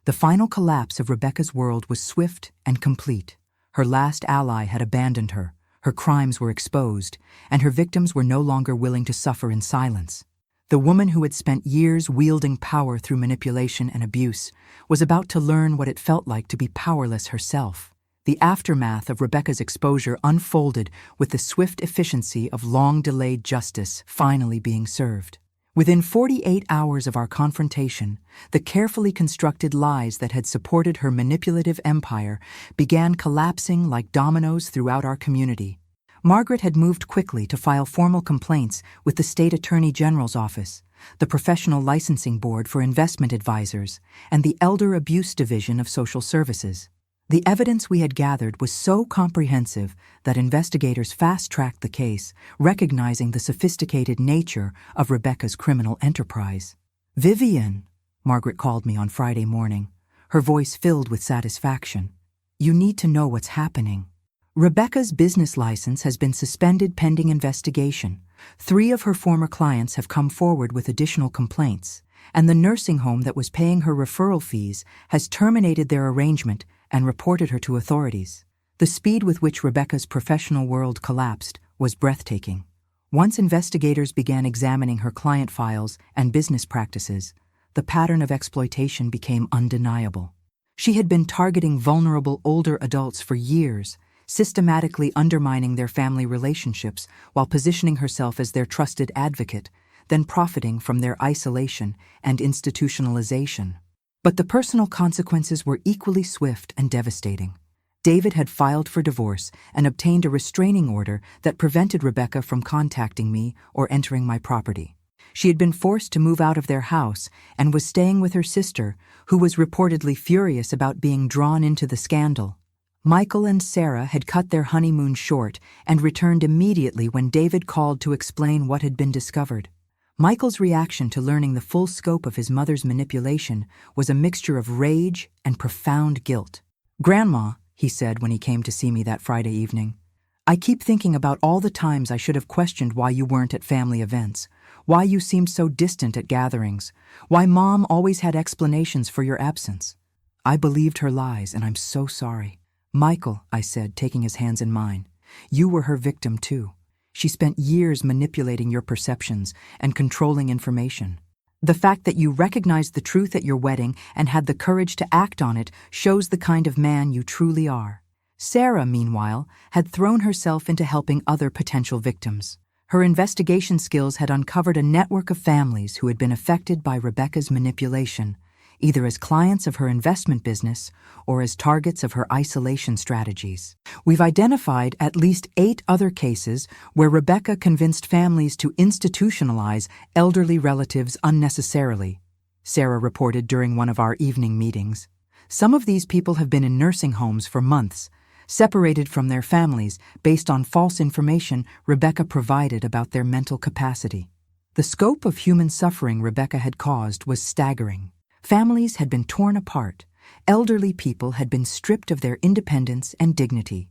The final collapse of Rebecca's world was swift and complete. Her last ally had abandoned her, her crimes were exposed, and her victims were no longer willing to suffer in silence. The woman who had spent years wielding power through manipulation and abuse was about to learn what it felt like to be powerless herself. The aftermath of Rebecca's exposure unfolded with the swift efficiency of long-delayed justice finally being served. Within 48 hours of our confrontation, the carefully constructed lies that had supported her manipulative empire began collapsing like dominoes throughout our community. Margaret had moved quickly to file formal complaints with the State Attorney General's office, the Professional Licensing Board for Investment Advisors, and the Elder Abuse Division of Social Services. The evidence we had gathered was so comprehensive that investigators fast-tracked the case, recognizing the sophisticated nature of Rebecca's criminal enterprise. "Vivian," Margaret called me on Friday morning, her voice filled with satisfaction. "You need to know what's happening. Rebecca's business license has been suspended pending investigation. 3 of her former clients have come forward with additional complaints, and the nursing home that was paying her referral fees has terminated their arrangement and reported her to authorities." The speed with which Rebecca's professional world collapsed was breathtaking. Once investigators began examining her client files and business practices, the pattern of exploitation became undeniable. She had been targeting vulnerable older adults for years, systematically undermining their family relationships while positioning herself as their trusted advocate, then profiting from their isolation and institutionalization. But the personal consequences were equally swift and devastating. David had filed for divorce and obtained a restraining order that prevented Rebecca from contacting me or entering my property. She had been forced to move out of their house and was staying with her sister, who was reportedly furious about being drawn into the scandal. Michael and Sarah had cut their honeymoon short and returned immediately when David called to explain what had been discovered. Michael's reaction to learning the full scope of his mother's manipulation was a mixture of rage and profound guilt. "Grandma," he said when he came to see me that Friday evening, "I keep thinking about all the times I should have questioned why you weren't at family events, why you seemed so distant at gatherings, why Mom always had explanations for your absence. I believed her lies, and I'm so sorry." "Michael," I said, taking his hands in mine, "you were her victim too. She spent years manipulating your perceptions and controlling information. The fact that you recognized the truth at your wedding and had the courage to act on it shows the kind of man you truly are." Sarah, meanwhile, had thrown herself into helping other potential victims. Her investigation skills had uncovered a network of families who had been affected by Rebecca's manipulation, either as clients of her investment business or as targets of her isolation strategies. We've identified at least 8 other cases where Rebecca convinced families to institutionalize elderly relatives unnecessarily, Sarah reported during one of our evening meetings. Some of these people have been in nursing homes for months, separated from their families based on false information Rebecca provided about their mental capacity. The scope of human suffering Rebecca had caused was staggering. Families had been torn apart, elderly people had been stripped of their independence and dignity,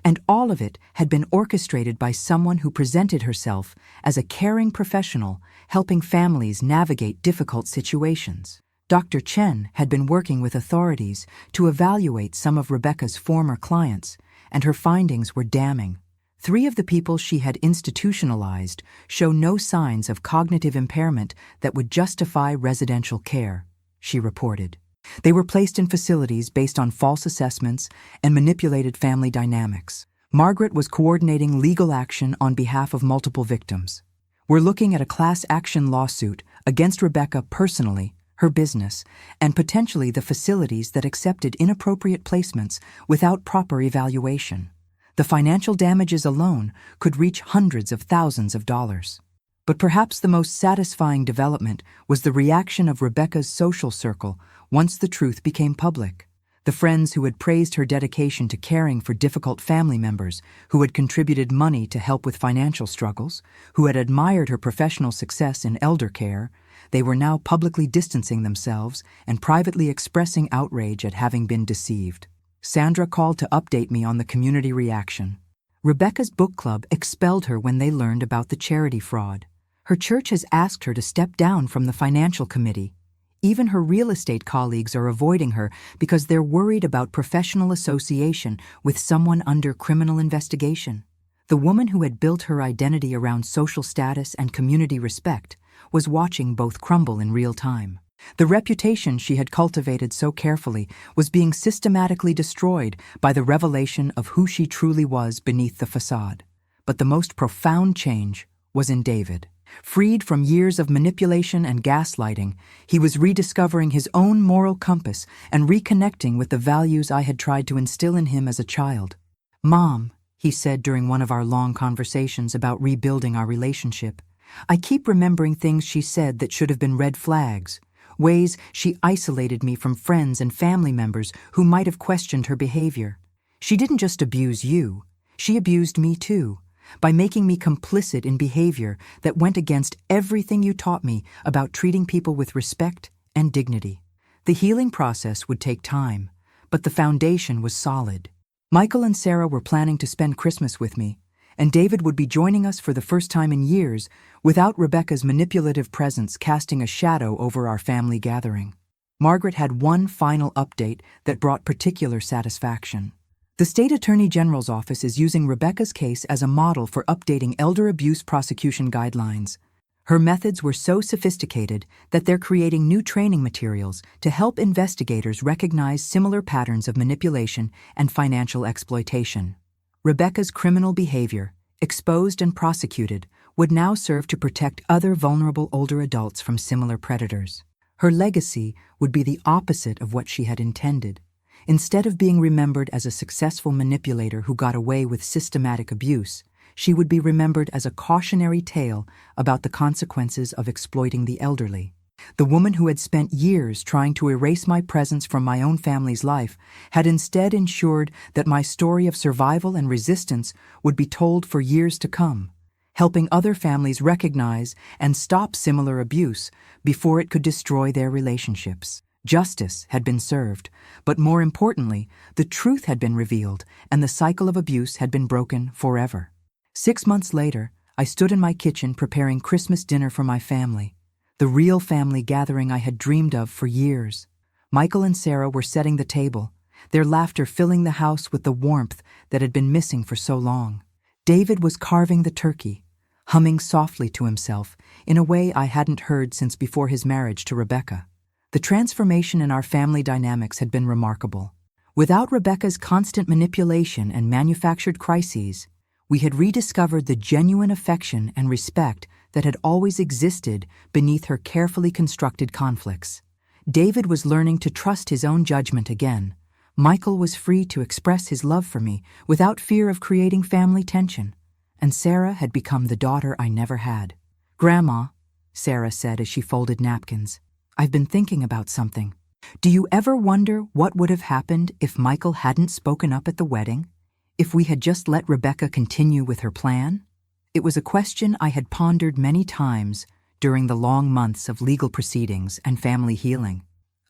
and all of it had been orchestrated by someone who presented herself as a caring professional helping families navigate difficult situations. Dr. Chen had been working with authorities to evaluate some of Rebecca's former clients, and her findings were damning. 3 of the people she had institutionalized show no signs of cognitive impairment that would justify residential care, she reported. They were placed in facilities based on false assessments and manipulated family dynamics. Margaret was coordinating legal action on behalf of multiple victims. "We're looking at a class action lawsuit against Rebecca personally, her business, and potentially the facilities that accepted inappropriate placements without proper evaluation. The financial damages alone could reach hundreds of thousands of dollars." But perhaps the most satisfying development was the reaction of Rebecca's social circle once the truth became public. The friends who had praised her dedication to caring for difficult family members, who had contributed money to help with financial struggles, who had admired her professional success in elder care, They were now publicly distancing themselves and privately expressing outrage at having been deceived. Sandra called to update me on the community reaction. Rebecca's book club expelled her when they learned about the charity fraud. Her church has asked her to step down from the financial committee. Even her real estate colleagues are avoiding her because they're worried about professional association with someone under criminal investigation. The woman who had built her identity around social status and community respect was watching both crumble in real time. The reputation she had cultivated so carefully was being systematically destroyed by the revelation of who she truly was beneath the facade. But the most profound change was in David. Freed from years of manipulation and gaslighting, he was rediscovering his own moral compass and reconnecting with the values I had tried to instill in him as a child. "Mom," he said during one of our long conversations about rebuilding our relationship, "I keep remembering things she said that should have been red flags, ways she isolated me from friends and family members who might have questioned her behavior. She didn't just abuse you, she abused me too, by making me complicit in behavior that went against everything you taught me about treating people with respect and dignity." The healing process would take time, but the foundation was solid. Michael and Sarah were planning to spend Christmas with me, and David would be joining us for the first time in years without Rebecca's manipulative presence casting a shadow over our family gathering. Margaret had one final update that brought particular satisfaction. The State Attorney General's office is using Rebecca's case as a model for updating elder abuse prosecution guidelines. Her methods were so sophisticated that they're creating new training materials to help investigators recognize similar patterns of manipulation and financial exploitation. Rebecca's criminal behavior, exposed and prosecuted, would now serve to protect other vulnerable older adults from similar predators. Her legacy would be the opposite of what she had intended. Instead of being remembered as a successful manipulator who got away with systematic abuse, she would be remembered as a cautionary tale about the consequences of exploiting the elderly. The woman who had spent years trying to erase my presence from my own family's life had instead ensured that my story of survival and resistance would be told for years to come, helping other families recognize and stop similar abuse before it could destroy their relationships. Justice had been served, but more importantly, the truth had been revealed and the cycle of abuse had been broken forever. 6 months later, I stood in my kitchen preparing Christmas dinner for my family, the real family gathering I had dreamed of for years. Michael and Sarah were setting the table, their laughter filling the house with the warmth that had been missing for so long. David was carving the turkey, humming softly to himself in a way I hadn't heard since before his marriage to Rebecca. The transformation in our family dynamics had been remarkable. Without Rebecca's constant manipulation and manufactured crises, we had rediscovered the genuine affection and respect that had always existed beneath her carefully constructed conflicts. David was learning to trust his own judgment again. Michael was free to express his love for me without fear of creating family tension. And Sarah had become the daughter I never had. "Grandma," Sarah said as she folded napkins, "I've been thinking about something. Do you ever wonder what would have happened if Michael hadn't spoken up at the wedding? If we had just let Rebecca continue with her plan?" It was a question I had pondered many times during the long months of legal proceedings and family healing.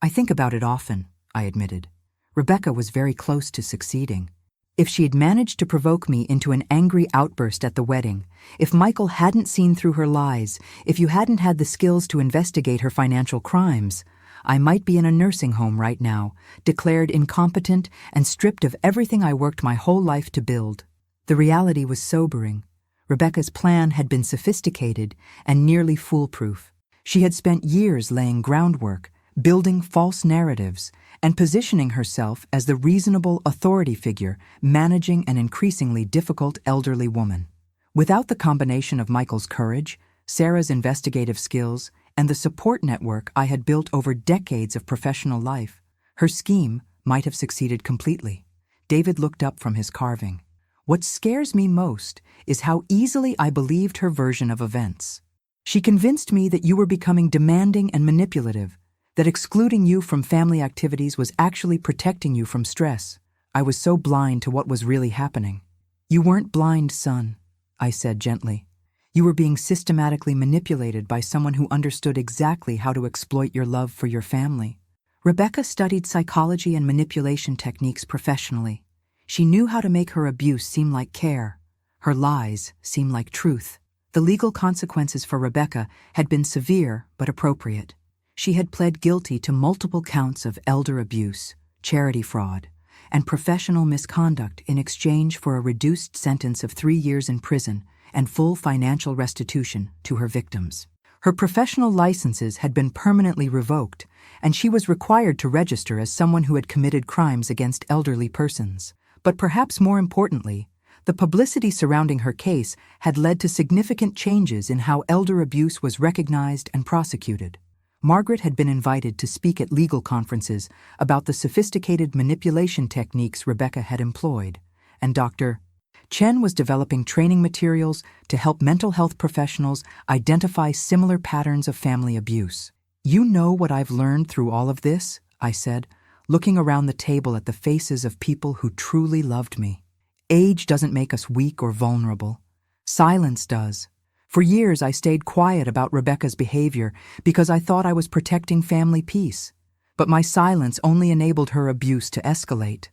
"I think about it often," I admitted. "Rebecca was very close to succeeding. If she had managed to provoke me into an angry outburst at the wedding, if Michael hadn't seen through her lies, if you hadn't had the skills to investigate her financial crimes, I might be in a nursing home right now, declared incompetent and stripped of everything I worked my whole life to build." The reality was sobering. Rebecca's plan had been sophisticated and nearly foolproof. She had spent years laying groundwork, building false narratives, and positioning herself as the reasonable authority figure managing an increasingly difficult elderly woman. Without the combination of Michael's courage, Sarah's investigative skills, and the support network I had built over decades of professional life, her scheme might have succeeded completely. David looked up from his carving. "What scares me most is how easily I believed her version of events. She convinced me that you were becoming demanding and manipulative, that excluding you from family activities was actually protecting you from stress. I was so blind to what was really happening." "You weren't blind, son," I said gently. You were being systematically manipulated by someone who understood exactly how to exploit your love for your family. Rebecca studied psychology and manipulation techniques professionally. She knew how to make her abuse seem like care, her lies seem like truth. The legal consequences for Rebecca had been severe but appropriate. She had pled guilty to multiple counts of elder abuse, charity fraud, and professional misconduct in exchange for a reduced sentence of 3 years in prison and full financial restitution to her victims. Her professional licenses had been permanently revoked, and she was required to register as someone who had committed crimes against elderly persons. But perhaps more importantly, the publicity surrounding her case had led to significant changes in how elder abuse was recognized and prosecuted. Margaret had been invited to speak at legal conferences about the sophisticated manipulation techniques Rebecca had employed, and Dr. Chen was developing training materials to help mental health professionals identify similar patterns of family abuse. "You know what I've learned through all of this?" I said, looking around the table at the faces of people who truly loved me. "Age doesn't make us weak or vulnerable. Silence does. For years I stayed quiet about Rebecca's behavior because I thought I was protecting family peace. But my silence only enabled her abuse to escalate."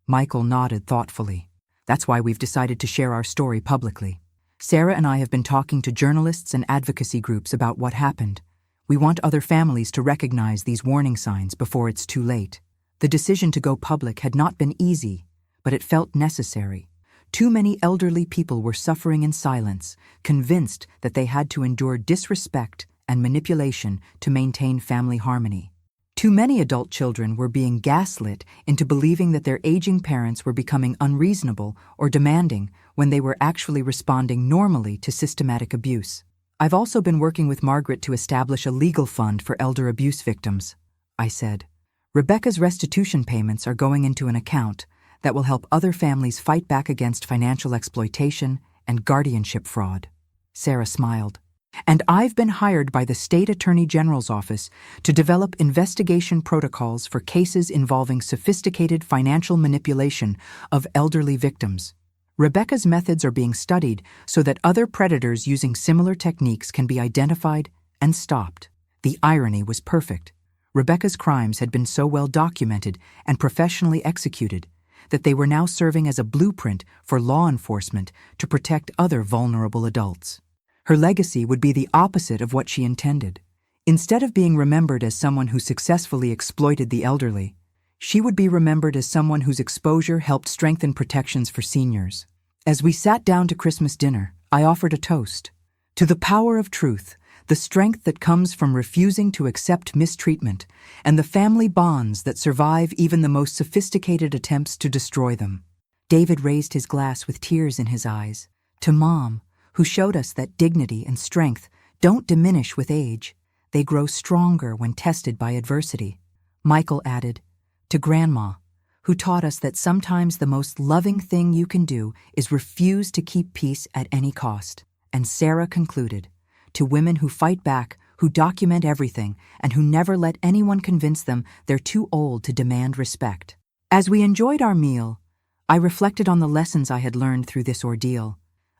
Michael nodded thoughtfully. "That's why we've decided to share our story publicly. Sarah and I have been talking to journalists and advocacy groups about what happened. We want other families to recognize these warning signs before it's too late." The decision to go public had not been easy, but it felt necessary. Too many elderly people were suffering in silence, convinced that they had to endure disrespect and manipulation to maintain family harmony. Too many adult children were being gaslit into believing that their aging parents were becoming unreasonable or demanding when they were actually responding normally to systematic abuse. "I've also been working with Margaret to establish a legal fund for elder abuse victims," I said. "Rebecca's restitution payments are going into an account that will help other families fight back against financial exploitation and guardianship fraud." Sarah smiled. "And I've been hired by the State Attorney General's office to develop investigation protocols for cases involving sophisticated financial manipulation of elderly victims. Rebecca's methods are being studied so that other predators using similar techniques can be identified and stopped." The irony was perfect. Rebecca's crimes had been so well documented and professionally executed that they were now serving as a blueprint for law enforcement to protect other vulnerable adults. Her legacy would be the opposite of what she intended. Instead of being remembered as someone who successfully exploited the elderly, she would be remembered as someone whose exposure helped strengthen protections for seniors. As we sat down to Christmas dinner, I offered a toast. "To the power of truth, the strength that comes from refusing to accept mistreatment, and the family bonds that survive even the most sophisticated attempts to destroy them." David raised his glass with tears in his eyes. "To Mom, who showed us that dignity and strength don't diminish with age. They grow stronger when tested by adversity." Michael added, "To Grandma, who taught us that sometimes the most loving thing you can do is refuse to keep peace at any cost." And Sarah concluded, "To women who fight back, who document everything, and who never let anyone convince them they're too old to demand respect." As we enjoyed our meal, I reflected on the lessons I had learned through this ordeal.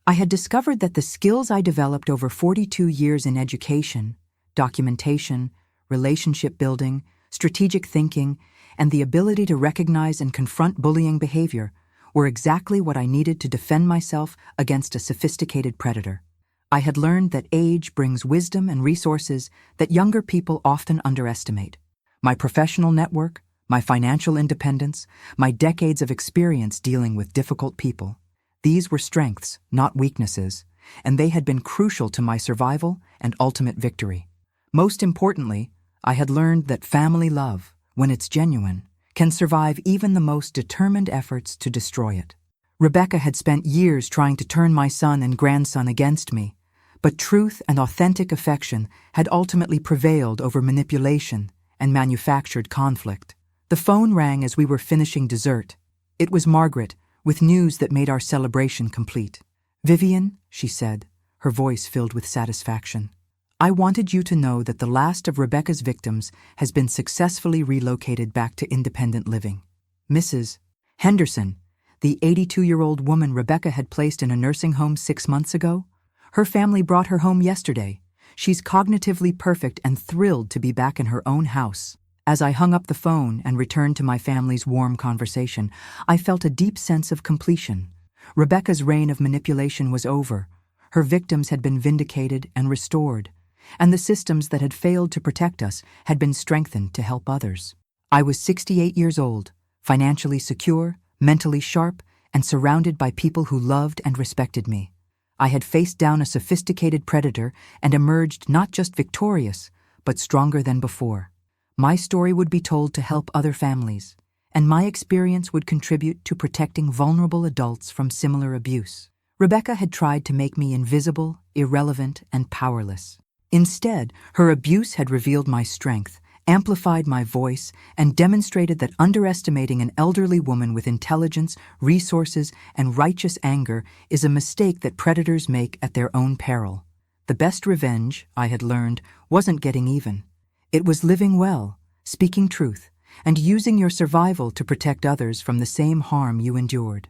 I had discovered that the skills I developed over 42 years in education, documentation, relationship building, strategic thinking, and the ability to recognize and confront bullying behavior were exactly what I needed to defend myself against a sophisticated predator. I had learned that age brings wisdom and resources that younger people often underestimate. My professional network, my financial independence, my decades of experience dealing with difficult people. These were strengths, not weaknesses, and they had been crucial to my survival and ultimate victory. Most importantly, I had learned that family love, when it's genuine, can survive even the most determined efforts to destroy it. Rebecca had spent years trying to turn my son and grandson against me, but truth and authentic affection had ultimately prevailed over manipulation and manufactured conflict. The phone rang as we were finishing dessert. It was Margaret, with news that made our celebration complete. "Vivian," she said, her voice filled with satisfaction, "I wanted you to know that the last of Rebecca's victims has been successfully relocated back to independent living. Mrs. Henderson, the 82-year-old woman Rebecca had placed in a nursing home 6 months ago, Her family brought her home yesterday. She's cognitively perfect and thrilled to be back in her own house. As I hung up the phone and returned to my family's warm conversation, I felt a deep sense of completion. Rebecca's reign of manipulation was over. Her victims had been vindicated and restored, and the systems that had failed to protect us had been strengthened to help others. I was 68 years old, financially secure, mentally sharp, and surrounded by people who loved and respected me. I had faced down a sophisticated predator and emerged not just victorious, but stronger than before. My story would be told to help other families, and my experience would contribute to protecting vulnerable adults from similar abuse. Rebecca had tried to make me invisible, irrelevant, and powerless. Instead, her abuse had revealed my strength, amplified my voice, and demonstrated that underestimating an elderly woman with intelligence, resources, and righteous anger is a mistake that predators make at their own peril. The best revenge, I had learned, wasn't getting even. It was living well, speaking truth, and using your survival to protect others from the same harm you endured.